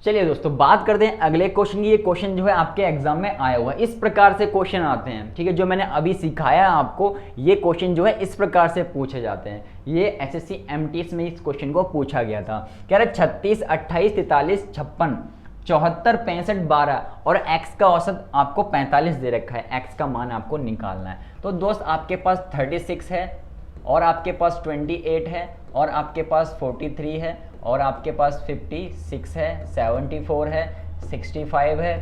चलिए दोस्तों बात करते हैं अगले क्वेश्चन की। ये क्वेश्चन जो है आपके एग्जाम में आया हुआ है, इस प्रकार से क्वेश्चन आते हैं, ठीक है। जो मैंने अभी सिखाया आपको ये क्वेश्चन जो है इस प्रकार से पूछे जाते हैं। ये एसएससी एमटीएस में इस क्वेश्चन को पूछा गया था। कह रहा 36, 28, 43, 56, 74, 65, 12 और x का औसत आपको 45 दे रखा है, x का मान आपको निकालना है। तो दोस्त आपके पास 36 है और आपके पास 28 है और आपके पास 43 है और आपके पास 56 है, 74 है, 65 है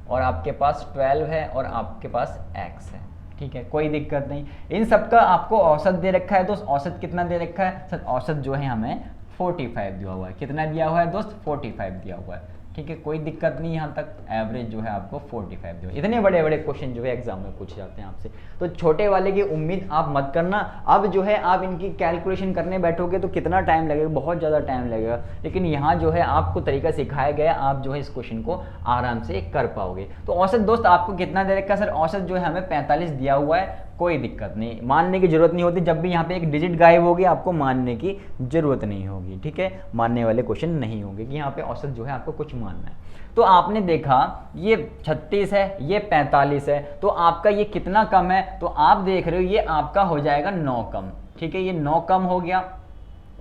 और आपके पास 12 है और आपके पास x है, ठीक है, कोई दिक्कत नहीं। इन सब का आपको औसत दे रखा है दोस्त। औसत कितना दे रखा है सर, औसत जो है हमें 45 दिया हुआ है। कितना दिया हुआ है दोस्त, 45 दिया हुआ है, ठीक है, कोई दिक्कत नहीं। यहाँ तक एवरेज जो है आपको 45 दिया। इतने बड़े बड़े क्वेश्चन जो है एग्जाम में पूछे जाते हैं आपसे, तो छोटे वाले की उम्मीद आप मत करना। अब जो है आप इनकी कैलकुलेशन करने बैठोगे तो कितना टाइम लगेगा, बहुत ज़्यादा टाइम लगेगा, लेकिन यहाँ जो है आपको तरीका सिखाया गया, आप जो है इस क्वेश्चन को आराम से कर पाओगे। तो औसत दोस्त आपको कितना दे रखा है सर, औसत जो है हमें 45 दिया हुआ है, कोई दिक्कत नहीं, मानने की जरूरत नहीं होती। जब भी यहाँ पे एक डिजिट गायब होगी आपको मानने की जरूरत नहीं होगी, ठीक है, मानने वाले क्वेश्चन नहीं होंगे कि यहाँ पे औसत जो है आपको कुछ मानना है। तो आपने देखा ये 36 है, ये 45 है, तो आपका ये कितना कम है, तो आप देख रहे हो ये आपका हो जाएगा 9 कम, ठीक है, ये 9 कम हो गया।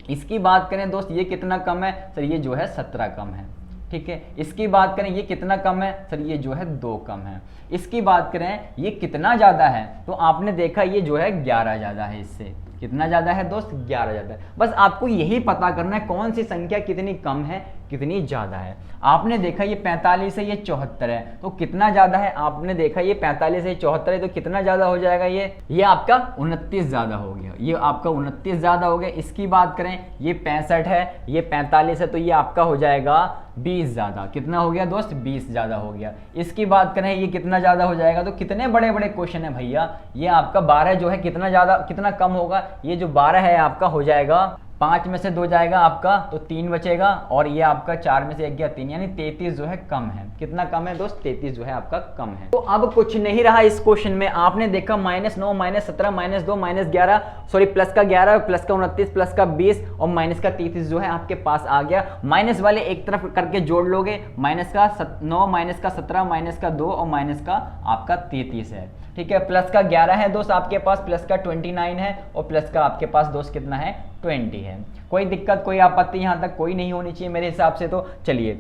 इसकी बात करें दोस्त ये कितना कम है सर, ये जो है 17 कम है, ठीक है। इसकी बात करें ये कितना कम है सर, ये जो है 2 कम है। इसकी बात करें ये कितना ज़्यादा है, तो आपने देखा ये जो है 11 ज़्यादा है, इससे कितना ज़्यादा है दोस्त, 11 ज़्यादा है। बस आपको यही पता करना है कौन सी संख्या कितनी कम है कितनी ज़्यादा है। आपने देखा ये 45 है, ये 74 है, तो कितना ज़्यादा है, आपने देखा ये 45 है, 74 है, तो कितना ज़्यादा हो जाएगा, ये आपका 29 ज़्यादा हो गया, ये आपका 29 ज़्यादा हो गया। इसकी बात करें ये 65 है, ये 45 है, तो ये आपका हो जाएगा 20 ज़्यादा। कितना हो गया दोस्त, 20 ज़्यादा हो गया। इसकी बात करें ये कितना ज़्यादा हो जाएगा, तो कितने बड़े बड़े क्वेश्चन है भैया। ये आपका 12 जो है कितना ज़्यादा कितना कम होगा, ये जो 12 है आपका हो जाएगा 5 में से 2 जाएगा आपका तो 3 बचेगा, और ये आपका 4 में से 1 गया 3, यानी 33 जो है कम है। कितना कम है दोस्त, 33 जो है आपका कम है। तो अब कुछ नहीं रहा इस क्वेश्चन में। आपने देखा -9, -17, -2, -11, सॉरी प्लस का 11, प्लस का 29, प्लस का 20 और माइनस का 33 जो है आपके पास आ गया। माइनस वाले एक तरफ करके जोड़ लोगे, माइनस का 9, माइनस का 17, माइनस का 2 और माइनस का आपका 33 है, ठीक है। प्लस का 11 है दोस्त आपके पास, प्लस का 29 है और प्लस का आपके पास दोस्त कितना है, 20 है। कोई दिक्कत कोई आपत्ति यहाँ तक कोई नहीं होनी चाहिए मेरे हिसाब से। तो चलिए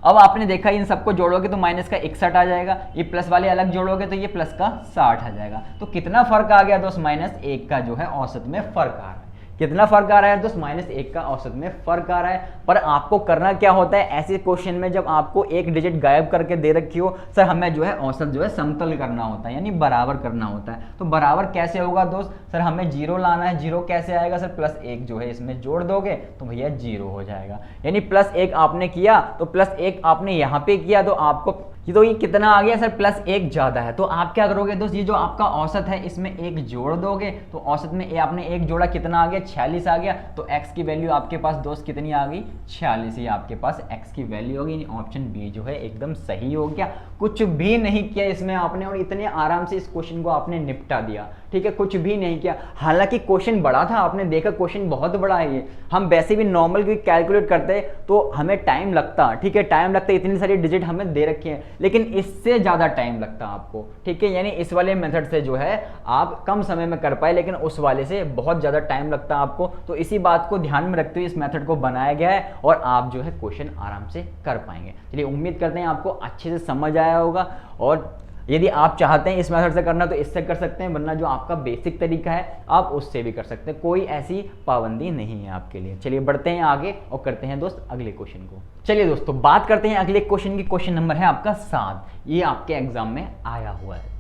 अब आपने देखा इन सबको जोड़ोगे तो माइनस का 61 आ जाएगा, ये प्लस वाले अलग जोड़ोगे तो ये प्लस का 60 आ जाएगा। तो कितना फर्क आ गया दोस्त, -1 का जो है औसत में फर्क आ रहा है। कितना फर्क आ रहा है दोस्त, -1 का औसत में फर्क आ रहा है। पर आपको करना क्या होता है ऐसे क्वेश्चन में, जब आपको एक डिजिट गायब करके दे रखी हो, सर हमें जो है औसत जो है समतल करना होता है, यानी बराबर करना होता है। तो बराबर कैसे होगा दोस्त, सर हमें 0 लाना है। 0 कैसे आएगा सर, +1 जो है इसमें जोड़ दोगे तो भैया 0 हो जाएगा। यानी +1 आपने किया तो +1 आपने यहाँ पे किया तो आपको ये कितना आ गया सर, +1 ज़्यादा है। तो आप क्या करोगे दोस्त, ये जो आपका औसत है इसमें 1 जोड़ दोगे, तो औसत में आपने 1 जोड़ा, कितना आ गया, 46 आ गया। तो x की वैल्यू आपके पास दोस्त कितनी आ गई, 46 ही आपके पास x की वैल्यू होगी। ऑप्शन बी जो है एकदम सही हो गया। कुछ भी नहीं किया इसमें आपने, और इतने आराम से इस क्वेश्चन को आपने निपटा दिया, ठीक है, कुछ भी नहीं किया। हालांकि क्वेश्चन बड़ा था, आपने देखा क्वेश्चन बहुत बड़ा है ये। हम वैसे भी नॉर्मल भी कैलकुलेट करते तो हमें टाइम लगता, ठीक है, टाइम लगता, इतनी सारी डिजिट हमें दे रखी है, लेकिन इससे ज़्यादा टाइम लगता आपको, ठीक है। यानी इस वाले मेथड से जो है आप कम समय में कर पाए, लेकिन उस वाले से बहुत ज़्यादा टाइम लगता आपको। तो इसी बात को ध्यान में रखते हुए इस मेथड को बनाया गया है, और आप जो है क्वेश्चन आराम से कर पाएंगे। चलिए, उम्मीद करते हैं आपको अच्छे से समझ आया होगा, और यदि आप चाहते हैं इस मेथड से करना तो इससे कर सकते हैं, वरना जो आपका बेसिक तरीका है आप उससे भी कर सकते हैं, कोई ऐसी पाबंदी नहीं है आपके लिए। चलिए बढ़ते हैं आगे और करते हैं दोस्त अगले क्वेश्चन को। चलिए दोस्तों, बात करते हैं अगले क्वेश्चन की। क्वेश्चन नंबर है आपका 7। ये आपके एग्जाम में आया हुआ है।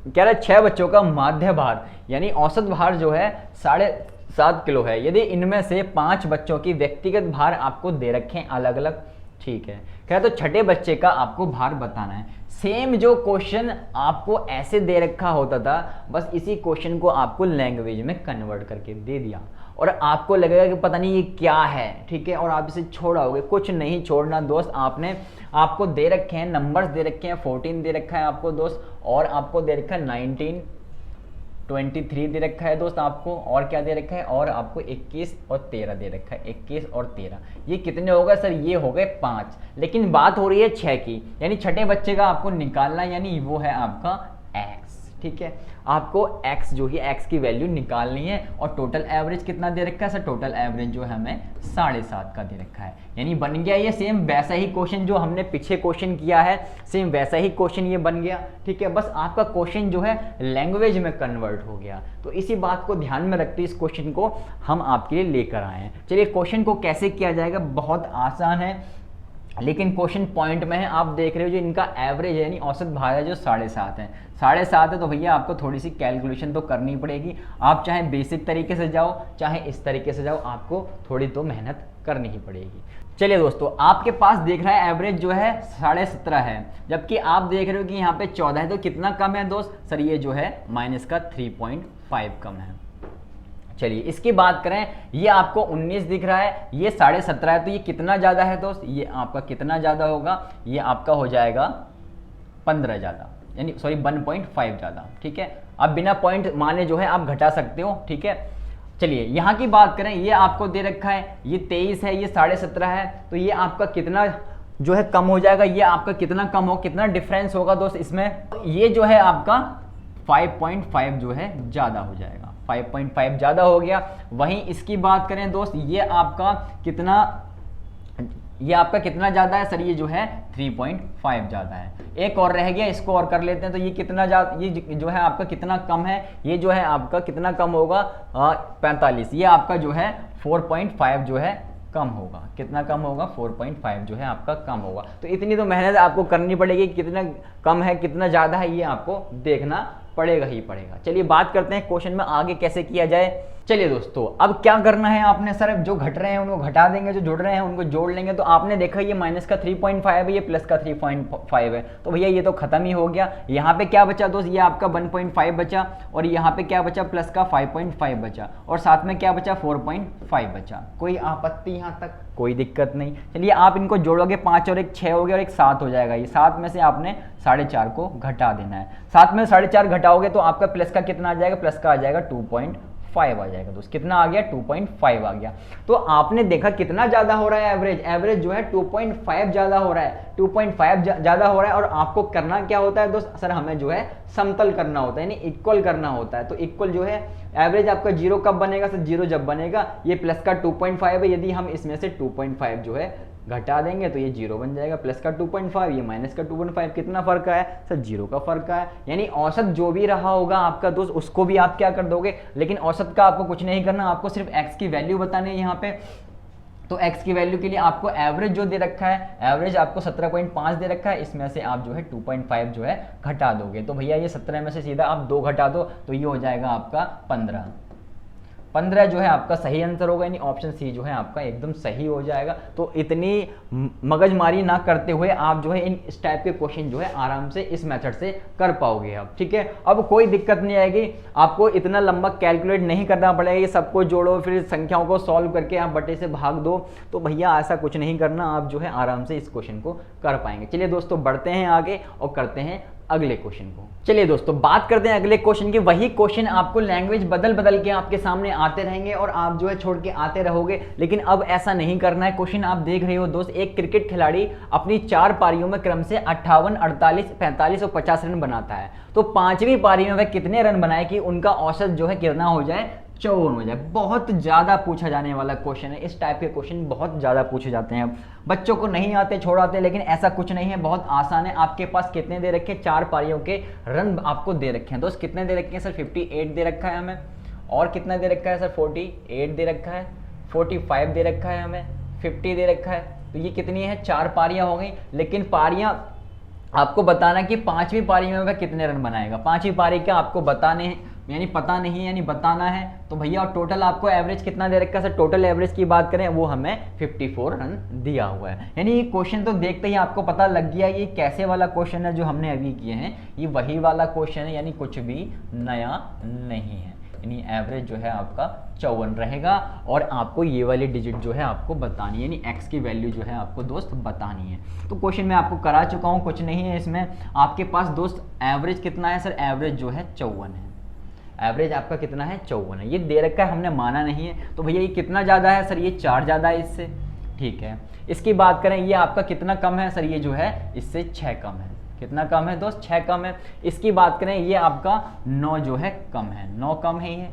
कह रहा है 6 बच्चों का माध्य भार यानी औसत भार जो है 7.5 किलो है। यदि इनमें से 5 बच्चों की व्यक्तिगत भार आपको दे रखे हैं अलग अलग, ठीक है, कह तो छठे बच्चे का आपको भार बताना है। सेम जो क्वेश्चन आपको ऐसे दे रखा होता था, बस इसी क्वेश्चन को आपको लैंग्वेज में कन्वर्ट करके दे दिया, और आपको लगेगा कि पता नहीं ये क्या है, ठीक है, और आप इसे छोड़ाओगे। कुछ नहीं छोड़ना दोस्त, आपको दे रखे हैं नंबर्स, दे रखे हैं 14 दे रखा है आपको दोस्त, और आपको दे रखा है 19, 23 दे रखा है दोस्त आपको, और क्या दे रखा है, और आपको 21 और 13 दे रखा है। 21 और 13 ये कितने होगा सर, ये हो गए 5, लेकिन बात हो रही है 6 की, यानी छठे बच्चे का आपको निकालना, यानी वो है आपका x, ठीक है। आपको x जो है x की वैल्यू निकालनी है, और टोटल एवरेज कितना दे रखा है सर, टोटल एवरेज जो है हमें 7.5 का दे रखा है। यानी बन गया ये सेम वैसा ही क्वेश्चन जो हमने पीछे क्वेश्चन किया है, सेम वैसा ही क्वेश्चन ये बन गया, ठीक है। बस आपका क्वेश्चन जो है लैंग्वेज में कन्वर्ट हो गया। तो इसी बात को ध्यान में रखते इस क्वेश्चन को हम आपके लिए लेकर आए हैं। चलिए, क्वेश्चन को कैसे किया जाएगा, बहुत आसान है, लेकिन क्वेश्चन पॉइंट में है। आप देख रहे हो जो इनका एवरेज है यानी औसत भार है जो 7.5 है, 7.5 है, तो भैया आपको थोड़ी सी कैलकुलेशन तो करनी पड़ेगी। आप चाहे बेसिक तरीके से जाओ, चाहे इस तरीके से जाओ, आपको थोड़ी तो मेहनत करनी ही पड़ेगी। चलिए दोस्तों, आपके पास देख रहा है एवरेज जो है 17.5 है, जबकि आप देख रहे हो कि यहाँ पे 14 है, तो कितना कम है दोस्त, सर ये जो है माइनस का 3.5 कम है। चलिए इसकी बात करें, ये आपको 19 दिख रहा है, ये 17.5 है, तो ये कितना ज़्यादा है दोस्त, ये आपका कितना ज़्यादा होगा, ये आपका हो जाएगा 15 ज़्यादा, यानी सॉरी 1.5 ज़्यादा, ठीक है। अब बिना पॉइंट माने जो है आप घटा सकते हो, ठीक है। चलिए यहाँ की बात करें, ये आपको दे रखा है, ये 23 है, ये 17.5 है, तो ये आपका कितना जो है कम हो जाएगा, ये आपका कितना कम हो, कितना डिफरेंस होगा दोस्त इसमें, ये जो है आपका 5.5 जो है ज़्यादा हो जाएगा, 5.5 ज़्यादा हो गया। वहीं इसकी बात करें दोस्त, ये आपका कितना ज़्यादा है सर, ये जो है 3.5 ज़्यादा है। एक और रह गया, इसको और कर लेते हैं, तो ये कितना ज़्यादा, ये जो है आपका कितना कम है, ये जो है आपका कितना कम होगा, 45, ये आपका जो है 4.5 जो है कम होगा। कितना कम होगा, 4.5 जो है आपका कम होगा। तो इतनी तो मेहनत आपको करनी पड़ेगी, कितना कम है कितना ज़्यादा है ये आपको देखना पड़ेगा ही पड़ेगा। चलिए बात करते हैं क्वेश्चन में आगे कैसे किया जाए। चलिए दोस्तों, अब क्या करना है आपने, सर जो घट रहे हैं उनको घटा देंगे, जो जुड़ रहे हैं उनको जोड़ लेंगे। तो आपने देखा ये माइनस का 3.5 है, ये प्लस का 3.5 है, तो भैया ये तो खत्म ही हो गया। यहाँ पे क्या बचा दोस्त, ये आपका 1.5 बचा, और यहाँ पे क्या बचा, प्लस का 5.5 बचा, और साथ में क्या बचा, 4.5 बचा। कोई आपत्ति यहाँ तक, कोई दिक्कत नहीं। चलिए आप इनको जोड़ोगे, 5 और 1 6 हो गया, और 1 7 हो जाएगा। ये 7 में से आपने 4.5 को घटा देना है। 7 में 4.5 घटाओगे तो आपका प्लस का कितना आ जाएगा, प्लस का आ जाएगा 2.5 आ जाएगा दोस्त। कितना आ गया, 2.5 आ गया। तो आपने देखा कितना ज्यादा हो रहा है एवरेज जो है 2.5 ज्यादा हो रहा है, 2.5 ज्यादा हो रहा है। और आपको करना क्या होता है दोस्त, सर हमें जो है समतल करना होता है, यानी इक्वल करना होता है। तो इक्वल जो है एवरेज आपका 0 कब बनेगा सर, 0 जब बनेगा ये प्लस का 2.5 है, यदि हम इसमें से 2.5 जो है घटा देंगे तो ये 0 बन जाएगा। प्लस का 2.5, ये माइनस का 2.5, कितना फर्क है सर, 0 का फर्क है। यानी औसत जो भी रहा होगा आपका दोस्त, उसको भी आप क्या कर दोगे, लेकिन औसत का आपको कुछ नहीं करना, आपको सिर्फ x की वैल्यू बतानी है यहाँ पे। तो x की वैल्यू के लिए आपको एवरेज जो दे रखा है, एवरेज आपको 17.5 दे रखा है, इसमें से आप जो है 2.5 जो है घटा दोगे। तो भैया ये 17 में से सीधा आप 2 घटा दो, तो ये हो जाएगा आपका 15 15 जो है आपका सही आंसर होगा, यानी ऑप्शन सी जो है आपका एकदम सही हो जाएगा। तो इतनी मगजमारी ना करते हुए आप जो है इस टाइप के क्वेश्चन जो है आराम से इस मेथड से कर पाओगे आप, ठीक है। अब कोई दिक्कत नहीं आएगी, आपको इतना लंबा कैलकुलेट नहीं करना पड़ेगा, ये सबको जोड़ो फिर संख्याओं को सॉल्व करके आप बटे से भाग दो, तो भैया ऐसा कुछ नहीं करना, आप जो है आराम से इस क्वेश्चन को कर पाएंगे। चलिए दोस्तों बढ़ते हैं आगे और करते हैं अगले क्वेश्चन को। चलिए दोस्तों बात करते हैं अगले क्वेश्चन की। वही क्वेश्चन आपको लैंग्वेज बदल बदल के आपके सामने आते रहेंगे और आप जो है छोड़ के आते रहोगे, लेकिन अब ऐसा नहीं करना है। क्वेश्चन आप देख रहे हो दोस्त, एक क्रिकेट खिलाड़ी अपनी 4 पारियों में क्रम से 58, 48, 45 और 50 रन बनाता है, तो 5वीं पारी में वह कितने रन बनाए कि उनका औसत जो है कितना हो जाए, 54 हो जाए। बहुत ज़्यादा पूछा जाने वाला क्वेश्चन है, इस टाइप के क्वेश्चन बहुत ज़्यादा पूछे जाते हैं। बच्चों को नहीं आते छोड़ आते, लेकिन ऐसा कुछ नहीं है, बहुत आसान है। आपके पास कितने दे रखे हैं, 4 पारियों के रन आपको दे रखे हैं दोस्त। कितने दे रखे हैं सर, 58 दे रखा है हमें, और कितना दे रखा है सर, 48 दे रखा है, 45 दे रखा है हमें, 50 दे रखा है। तो ये कितनी है, 4 पारियाँ हो गई। लेकिन पारियाँ आपको बताना कि 5वीं पारी में वह कितने रन बनाएगा, 5वीं पारी का आपको बताने हैं, यानी पता नहीं है, यानी बताना है। तो भैया टोटल आपको एवरेज कितना दे रखा है सर, टोटल एवरेज की बात करें वो हमें 54 रन दिया हुआ है। यानी ये क्वेश्चन तो देखते ही आपको पता लग गया ये कैसे वाला क्वेश्चन है जो हमने अभी किए हैं, ये वही वाला क्वेश्चन है, यानी कुछ भी नया नहीं है। यानी एवरेज जो है आपका 54 रहेगा और आपको ये वाली डिजिट जो है आपको बतानी है, यानी x की वैल्यू जो है आपको दोस्त बतानी है। तो क्वेश्चन मैं आपको करा चुका हूँ, कुछ नहीं है इसमें। आपके पास दोस्त एवरेज कितना है सर, एवरेज जो है 54 है। एवरेज आपका कितना है, 54 है। ये दे रखा है, हमने माना नहीं है, तो भैया ये कितना ज़्यादा है सर, ये 4 ज़्यादा है इससे, ठीक है। इसकी बात करें ये आपका कितना कम है सर, ये जो है इससे 6 कम है। कितना कम है दोस्त, 6 कम है। इसकी बात करें ये आपका 9 जो है कम है, 9 कम है ये।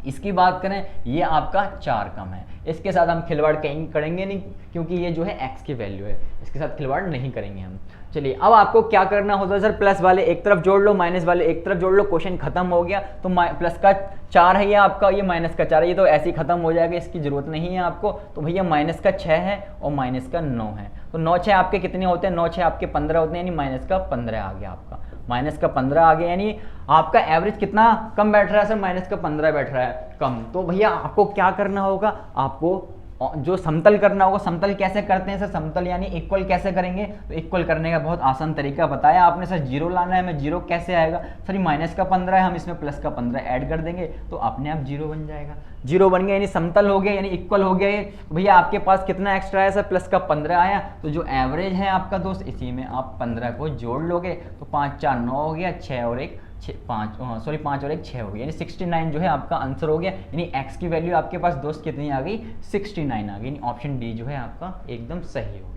इसकी बात करें ये आपका 4 कम है। इसके साथ हम खिलवाड़ कहीं करेंगे नहीं, क्योंकि ये जो है x की वैल्यू है, इसके साथ खिलवाड़ नहीं करेंगे हम। चलिए अब आपको क्या करना होता है सर, प्लस वाले एक तरफ जोड़ लो, माइनस वाले एक तरफ जोड़ लो, क्वेश्चन खत्म हो गया। तो प्लस का 4 है ये आपका, ये माइनस का 4 है, ये तो ऐसे ही खत्म हो जाएगा, इसकी जरूरत नहीं है आपको। तो भैया माइनस का 6 है और माइनस का 9 है, तो 9 6 आपके कितने होते हैं, 9 6 आपके 15 होते हैं, यानी माइनस का 15 आ गया आपका, माइनस का 15 आ गया। यानी आपका एवरेज कितना कम बैठ रहा है सर, माइनस का 15 बैठ रहा है कम। तो भैया आपको क्या करना होगा, आपको जो समतल करना होगा। समतल कैसे करते हैं सर, समतल यानी इक्वल कैसे करेंगे, तो इक्वल करने का बहुत आसान तरीका बताया आपने सर, जीरो लाना है। मैं जीरो कैसे आएगा सर, माइनस का 15 है, हम इसमें प्लस का 15 ऐड कर देंगे तो अपने आप जीरो बन जाएगा। जीरो बन गया यानी समतल हो गया, यानी इक्वल हो गया ये। भैया आपके पास कितना एक्स्ट्रा है सर, प्लस का 15 आया, तो जो एवरेज है आपका दोस्त इसी में आप 15 को जोड़ लोगे, तो 5 4 9 हो गया, 6 और 1 5 और 1 6 हो गया, यानी 69 जो है आपका आंसर हो गया। यानी x की वैल्यू आपके पास दोस्त कितनी आ गई, 69 आ गई, यानी ऑप्शन डी जो है आपका एकदम सही हो गया।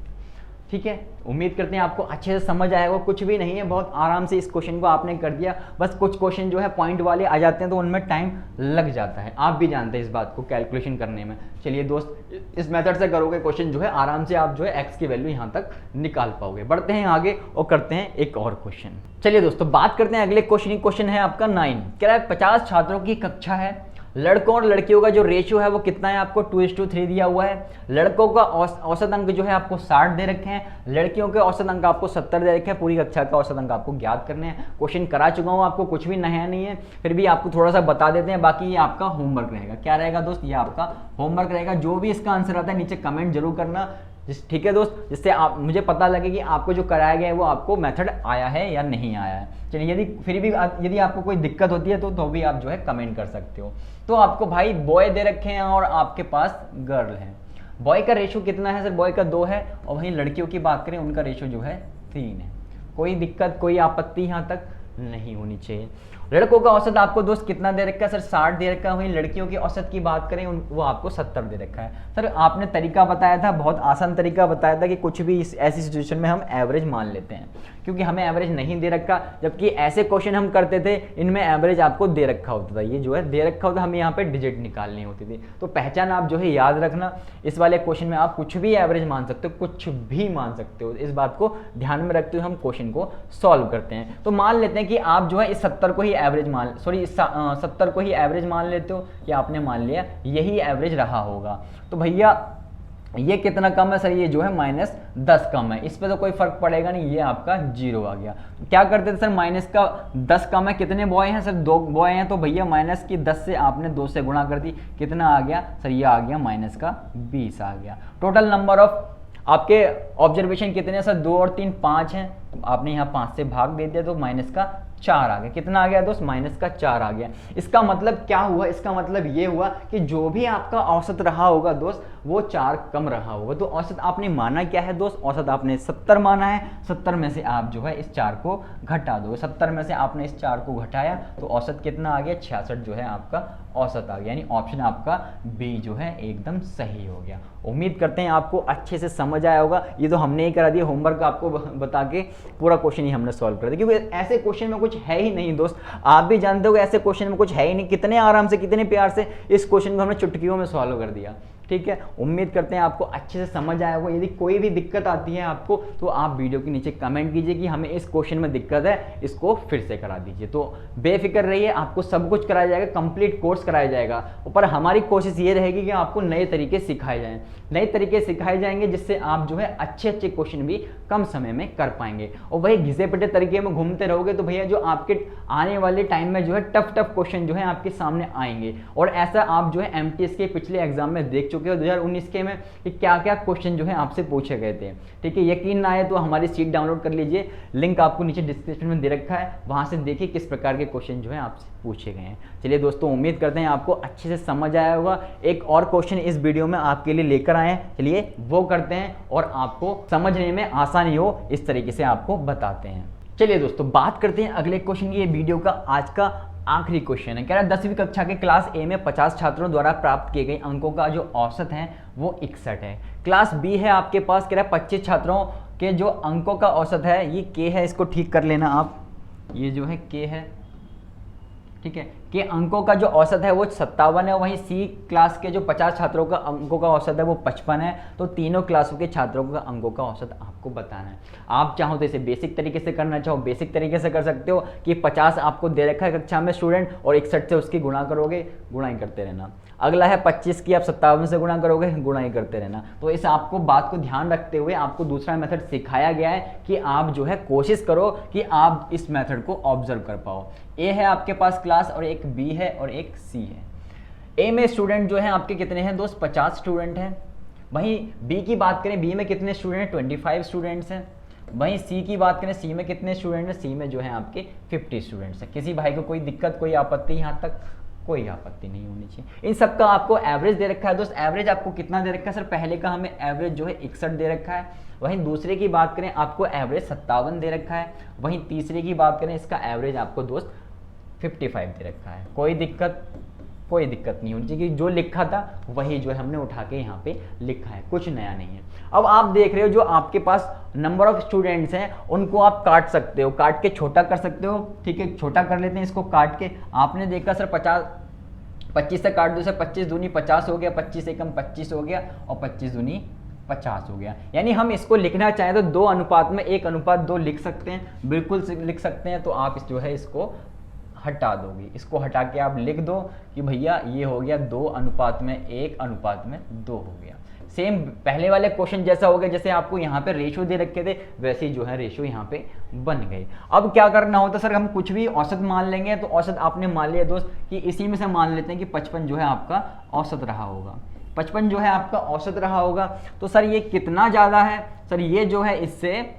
ठीक है, उम्मीद करते हैं आपको अच्छे से समझ आएगा। कुछ भी नहीं है, बहुत आराम से इस क्वेश्चन को आपने कर दिया। बस कुछ क्वेश्चन जो है पॉइंट वाले आ जाते हैं तो उनमें टाइम लग जाता है, आप भी जानते हैं इस बात को कैलकुलेशन करने में। चलिए दोस्त इस मेथड से करोगे क्वेश्चन जो है आराम से आप जो है एक्स की वैल्यू यहाँ तक निकाल पाओगे। बढ़ते हैं आगे और करते हैं एक और क्वेश्चन। चलिए दोस्तों बात करते हैं अगले क्वेश्चन। क्वेश्चन है आपका 9, कह रहा है 50 छात्रों की कक्षा है, लड़कों और लड़कियों का जो रेशियो है वो कितना है, आपको 2:3 दिया हुआ है। लड़कों का औसत अंक जो है आपको 60 दे रखे हैं, लड़कियों के औसत अंक आपको 70 दे रखे हैं। पूरी कक्षा का औसत अंक आपको ज्ञात करने हैं। क्वेश्चन करा चुका हूँ, आपको कुछ भी नया नहीं है, फिर भी आपको थोड़ा सा बता देते हैं। बाकी ये आपका होमवर्क रहेगा। क्या रहेगा दोस्त, ये आपका होमवर्क रहेगा। जो भी इसका आंसर आता है नीचे कमेंट जरूर करना, ठीक है दोस्त, जिससे आप मुझे पता लगे कि आपको जो कराया गया है वो आपको मेथड आया है या नहीं आया है। चलिए यदि आपको कोई दिक्कत होती है तो भी आप जो है कमेंट कर सकते हो। तो आपको भाई बॉय दे रखे हैं और आपके पास गर्ल है। बॉय का रेशियो कितना है सर, बॉय का 2 है, और वहीं लड़कियों की बात करें उनका रेशियो जो है 3 है। कोई दिक्कत कोई आपत्ति यहाँ तक नहीं होनी चाहिए। लड़कों का औसत आपको दोस्त कितना दे रखा है सर, 60 दे रखा है। वहीं लड़कियों की औसत की बात करें वो आपको 70 दे रखा है। सर आपने तरीका बताया था, बहुत आसान तरीका बताया था कि कुछ भी ऐसी सिचुएशन में हम एवरेज मान लेते हैं, क्योंकि हमें एवरेज नहीं दे रखा। जबकि ऐसे क्वेश्चन हम करते थे इनमें एवरेज आपको दे रखा होता था, ये जो है दे रखा होता, हमें यहाँ पे डिजिट निकालनी होती थी। तो पहचान आप जो है याद रखना। इस वाले क्वेश्चन में आप कुछ भी एवरेज मान सकते हो, कुछ भी मान सकते हो। इस बात को ध्यान में रखते हुए हम क्वेश्चन को सॉल्व करते हैं। तो मान लेते हैं कि आप जो है इस 70 को ही एवरेज मान 70 को ही एवरेज मान लेते हो, या आपने मान लिया यही एवरेज रहा होगा। तो भैया ये कितना कम है सर, ये जो है -10 कम है, इस पे तो कोई फर्क पड़ेगा नहीं, ये आपका 0 आ गया। तो क्या करते थे सर, -10 कम है, कितने बॉय हैं सर, 2 बॉय हैं, तो भैया -10 से आपने 2 से गुणा कर दी, कितना आ गया सर, ये आ गया -20 आ गया। टोटल नंबर ऑफ आपके ऑब्जर्वेशन कितने हैं सर, 2 और 3 5 हैं, तो आपने यहाँ 5 से भाग दे दिया तो -4 आ गया। कितना आ गया दोस्त, -4 आ गया। इसका मतलब क्या हुआ, इसका मतलब ये हुआ कि जो भी आपका औसत रहा होगा दोस्त, वो 4 कम रहा होगा। तो औसत आपने माना क्या है दोस्त, औसत आपने 70 माना है, 70 में से आप जो है इस 4 को घटा दोगे, 70 में से आपने इस 4 को घटाया तो औसत कितना आ गया, 66 जो है आपका औसत आ गया। यानी ऑप्शन आपका बी जो है एकदम सही हो गया। उम्मीद करते हैं आपको अच्छे से समझ आया होगा। ये तो हमने ही करा दिया, होमवर्क आपको बता के पूरा क्वेश्चन ही हमने सॉल्व कर दिया, क्योंकि ऐसे क्वेश्चन में कुछ है ही नहीं दोस्त, आप भी जानते हो ऐसे क्वेश्चन में कुछ है ही नहीं। कितने आराम से, कितने प्यार से इस क्वेश्चन को हमने चुटकियों में सॉल्व कर दिया। ठीक है, उम्मीद करते हैं आपको अच्छे से समझ आया होगा। यदि कोई भी दिक्कत आती है आपको तो आप वीडियो के नीचे कमेंट कीजिए कि हमें इस क्वेश्चन में दिक्कत है, इसको फिर से करा दीजिए। तो बेफिक्र रहिए, आपको सब कुछ कराया जाएगा, कंप्लीट कोर्स कराया जाएगा। पर हमारी कोशिश ये रहेगी कि आपको नए तरीके सिखाए जाएं, नए तरीके सिखाए जाएंगे, जिससे आप जो है अच्छे अच्छे क्वेश्चन भी कम समय में कर पाएंगे। और वही घिसे पिटे तरीके में घूमते रहोगे तो भैया जो आपके आने वाले टाइम में जो है टफ क्वेश्चन जो है आपके सामने आएंगे। और ऐसा आप जो है एमटीएस के पिछले एग्जाम में देख चुके हो 2019 के में कि क्या क्या क्वेश्चन जो है आपसे पूछे गए थे। ठीक है, यकीन ना आए तो हमारी शीट डाउनलोड कर लीजिए, लिंक आपको नीचे डिस्क्रिप्शन में दे रखा है, वहां से देखिए किस प्रकार के क्वेश्चन जो है आपसे पूछे गए हैं। चलिए दोस्तों, उम्मीद करते हैं आपको अच्छे से समझ आया होगा। एक और क्वेश्चन इस वीडियो में आपके लिए लेकर आए हैं, चलिए वो करते हैं और आपको समझने में आसानी हो इस तरीके से आपको बताते हैं। चलिए दोस्तों, बात करते हैं अगले क्वेश्चन की। ये वीडियो का आज का आखिरी क्वेश्चन है। कह रहा है 10वीं कक्षा के क्लास ए में 50 छात्रों द्वारा प्राप्त किए गए अंकों का जो औसत है वो 61 है। क्लास बी है आपके पास, कह रहा है 25 छात्रों के जो अंकों का औसत है ये के है, इसको ठीक कर लेना आप, ये जो है के है, ठीक है, कि अंकों का जो औसत है वो 57 है। वहीं सी क्लास के जो 50 छात्रों का अंकों का औसत है वो 55 है। तो तीनों क्लासों के छात्रों का अंकों का औसत आपको बताना है। आप चाहो तो इसे बेसिक तरीके से करना चाहो बेसिक तरीके से कर सकते हो कि 50 आपको दे रखा है कक्षा में स्टूडेंट और 61 से उसकी गुणा करोगे, गुणा ही करते रहना। अगला है 25 की आप 57 से गुणा करोगे, गुणा ही करते रहना। तो इस आपको बात को ध्यान रखते हुए आपको दूसरा मेथड सिखाया गया है कि आप जो है कोशिश करो कि आप इस मेथड को ऑब्जर्व कर पाओ। ए है आपके पास क्लास और एक बी है और एक सी है। ए में स्टूडेंट जो है आपके कितने हैं दोस्त, 50 स्टूडेंट हैं। वहीं बी की बात करें, बी में कितने स्टूडेंट हैं, 25 स्टूडेंट्स हैं। वहीं सी की बात करें, सी में कितने स्टूडेंट हैं, सी में जो है आपके 50 स्टूडेंट्स हैं। किसी भाई को कोई दिक्कत, कोई आपत्ति, यहाँ तक कोई आपत्ति नहीं होनी चाहिए। इन सब का आपको एवरेज दे रखा है दोस्त। एवरेज आपको कितना दे रखा है सर, पहले का हमें एवरेज जो है 61 दे रखा है। वहीं दूसरे की बात करें आपको एवरेज 57 दे रखा है। वहीं तीसरे की बात करें इसका एवरेज आपको दोस्त 55 दे रखा है। कोई दिक्कत नहीं होनी चाहिए, जो लिखा था वही जो है हमने उठा के यहाँ पे लिखा है, कुछ नया नहीं है। अब आप देख रहे हो जो आपके पास नंबर ऑफ स्टूडेंट्स हैं उनको आप काट सकते हो, काट के छोटा कर सकते हो। ठीक है, छोटा कर लेते हैं इसको काट के। आपने देखा सर 25 से काट दो सर, 25 दूनी 50 हो गया, 25 एकम 25 हो गया और 25 दूनी 50 हो गया। यानी हम इसको लिखना चाहें तो 2 अनुपात में 1:2 लिख सकते हैं, बिल्कुल लिख सकते हैं। तो आप जो है इसको हटा दोगे, इसको हटा के आप लिख दो कि भैया ये हो गया 2:1:2 हो गया। सेम पहले वाले क्वेश्चन जैसा हो गया, जैसे आपको यहाँ पे रेशो दे रखे थे वैसे ही जो है रेशो यहाँ पे बन गई। अब क्या करना होता सर, हम कुछ भी औसत मान लेंगे। तो औसत आपने मान लिया दोस्त कि इसी में से मान लेते हैं कि 55 जो है आपका औसत रहा होगा, 55 जो है आपका औसत रहा होगा। तो सर ये कितना ज़्यादा है सर, ये जो है इससे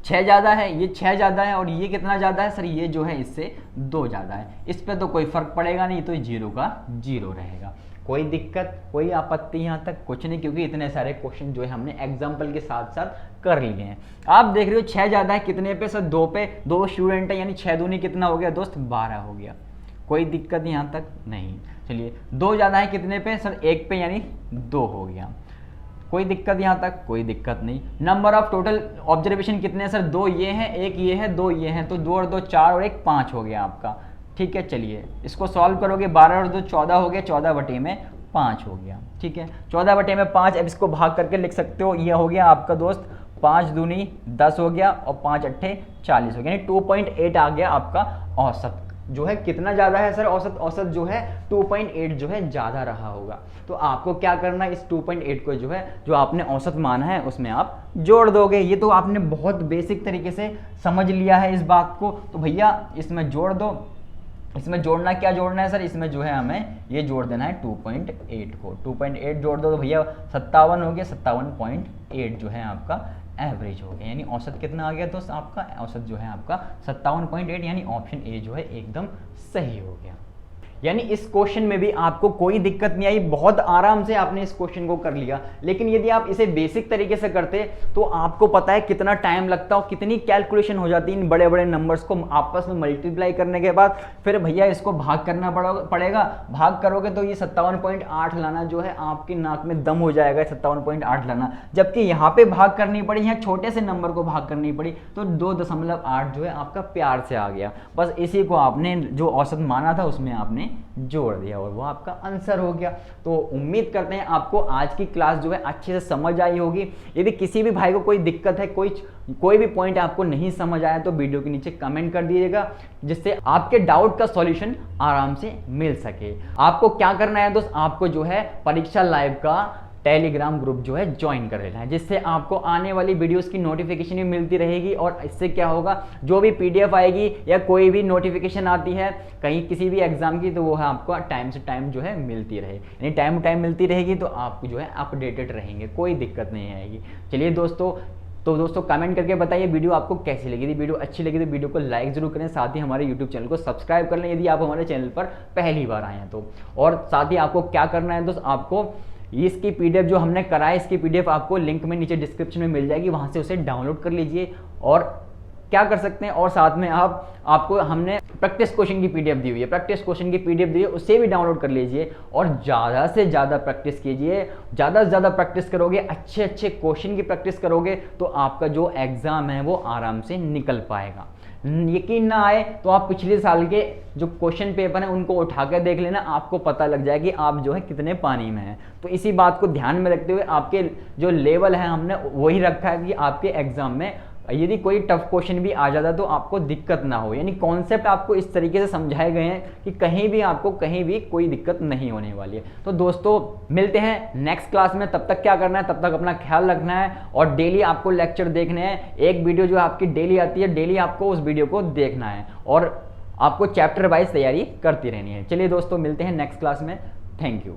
6 ज़्यादा है, ये 6 ज़्यादा है। और ये कितना ज़्यादा है सर, ये जो है इससे 2 ज़्यादा है। इस पर तो कोई फर्क पड़ेगा नहीं, तो 0 का 0 रहेगा। कोई दिक्कत, कोई आपत्ति यहाँ तक कुछ नहीं, क्योंकि इतने सारे क्वेश्चन जो है हमने एग्जाम्पल के साथ साथ कर लिए हैं। आप देख रहे हो 6 ज़्यादा है कितने पे सर, 2 पे, 2 स्टूडेंट है, यानी 6 दूनी कितना हो गया दोस्त, 12 हो गया। कोई दिक्कत यहाँ तक नहीं। चलिए 2 ज़्यादा है कितने पे सर, 1 पे, यानी 2 हो गया। कोई दिक्कत यहाँ तक, कोई दिक्कत नहीं। नंबर ऑफ टोटल ऑब्जर्वेशन कितने हैं सर, 2 ये हैं, 1 ये है, 2 ये हैं। तो 2 और 2 4 और 1 5 हो गया आपका। ठीक है, चलिए इसको सॉल्व करोगे, 12 और 2 14 हो गया, 14/5 हो गया। ठीक है, 14/5। अब इसको भाग करके लिख सकते हो, ये हो गया आपका दोस्त 5 दूनी 10 हो गया और 5 अट्ठे 40 हो गया, यानी 2.8 आ गया आपका औसत जो है कितना ज़्यादा है सर, औसत औसत जो है 2.8 जो है ज़्यादा रहा होगा। तो आपको क्या करना है, इस 2.8 को जो है जो आपने औसत माना है उसमें आप जोड़ दोगे। ये तो आपने बहुत बेसिक तरीके से समझ लिया है इस बात को। तो भैया इसमें जोड़ दो। इसमें जोड़ना क्या जोड़ना है सर, इसमें जो है हमें ये जोड़ देना है 2.8 को। 2.8 जोड़ दो तो भैया 57 हो गया, 57.8 जो है आपका एवरेज हो गया, यानी औसत कितना आ गया दोस्त, आपका औसत जो है आपका 57.8, यानी ऑप्शन ए जो है एकदम सही हो गया। यानी इस क्वेश्चन में भी आपको कोई दिक्कत नहीं आई, बहुत आराम से आपने इस क्वेश्चन को कर लिया। लेकिन यदि आप इसे बेसिक तरीके से करते तो आपको पता है कितना टाइम लगता और कितनी कैलकुलेशन हो जाती इन बड़े बड़े नंबर्स को आपस में मल्टीप्लाई करने के बाद फिर भैया इसको भाग करना पड़ेगा। भाग करोगे तो ये 57.8 लाना जो है आपकी नाक में दम हो जाएगा, 57.8 लाना। जबकि यहाँ पे भाग करनी पड़ी, यहाँ छोटे से नंबर को भाग करनी पड़ी तो 2.8 जो है आपका प्यार से आ गया। बस इसी को आपने जो औसत माना था उसमें आपने जोड़ दिया और वो आपका आंसर हो गया। तो उम्मीद करते हैं आपको आज की क्लास जो है अच्छे से समझ आई होगी। यदि किसी भी भाई को कोई दिक्कत है, कोई भी पॉइंट आपको नहीं समझ आया तो वीडियो के नीचे कमेंट कर दीजिएगा, जिससे आपके डाउट का सॉल्यूशन आराम से मिल सके। आपको क्या करना है दोस्त, आपको जो है परीक्षा लाइव का टेलीग्राम ग्रुप जो है ज्वाइन कर लेना है, जिससे आपको आने वाली वीडियोस की नोटिफिकेशन भी मिलती रहेगी। और इससे क्या होगा, जो भी पीडीएफ आएगी या कोई भी नोटिफिकेशन आती है कहीं किसी भी एग्जाम की, तो वो है आपको टाइम से टाइम जो है मिलती रहे, यानी टाइम टू टाइम मिलती रहेगी तो आप जो है अपडेटेड रहेंगे, कोई दिक्कत नहीं आएगी। चलिए दोस्तों, तो दोस्तों कमेंट करके बताइए वीडियो आपको कैसी लगी। यदि वीडियो अच्छी लगी तो वीडियो को लाइक जरूर करें, साथ ही हमारे यूट्यूब चैनल को सब्सक्राइब कर लें यदि आप हमारे चैनल पर पहली बार आए हैं तो। और साथ ही आपको क्या करना है दोस्त, आपको इसकी पीडीएफ जो हमने कराया, इसकी पीडीएफ आपको लिंक में नीचे डिस्क्रिप्शन में मिल जाएगी, वहां से उसे डाउनलोड कर लीजिए। और क्या कर सकते हैं, और साथ में आपको हमने प्रैक्टिस क्वेश्चन की पीडीएफ दी हुई है, प्रैक्टिस क्वेश्चन की पीडीएफ दी है, उसे भी डाउनलोड कर लीजिए और ज़्यादा से ज़्यादा प्रैक्टिस कीजिए। ज़्यादा से ज़्यादा प्रैक्टिस करोगे, अच्छे अच्छे क्वेश्चन की प्रैक्टिस करोगे तो आपका जो एग्ज़ाम है वो आराम से निकल पाएगा। यकीन ना आए तो आप पिछले साल के जो क्वेश्चन पेपर हैं उनको उठा कर देख लेना, आपको पता लग जाए कि आप जो है कितने पानी में हैं। तो इसी बात को ध्यान में रखते हुए आपके जो लेवल है हमने वही रखा है कि आपके एग्जाम में यदि कोई टफ क्वेश्चन भी आ जाता तो आपको दिक्कत ना हो, यानी कॉन्सेप्ट आपको इस तरीके से समझाए गए हैं कि कहीं भी आपको कहीं भी कोई दिक्कत नहीं होने वाली है। तो दोस्तों मिलते हैं नेक्स्ट क्लास में, तब तक क्या करना है, तब तक अपना ख्याल रखना है और डेली आपको लेक्चर देखने हैं। एक वीडियो जो आपकी डेली आती है, डेली आपको उस वीडियो को देखना है और आपको चैप्टर वाइज तैयारी करती रहनी है। चलिए दोस्तों मिलते हैं नेक्स्ट क्लास में, थैंक यू।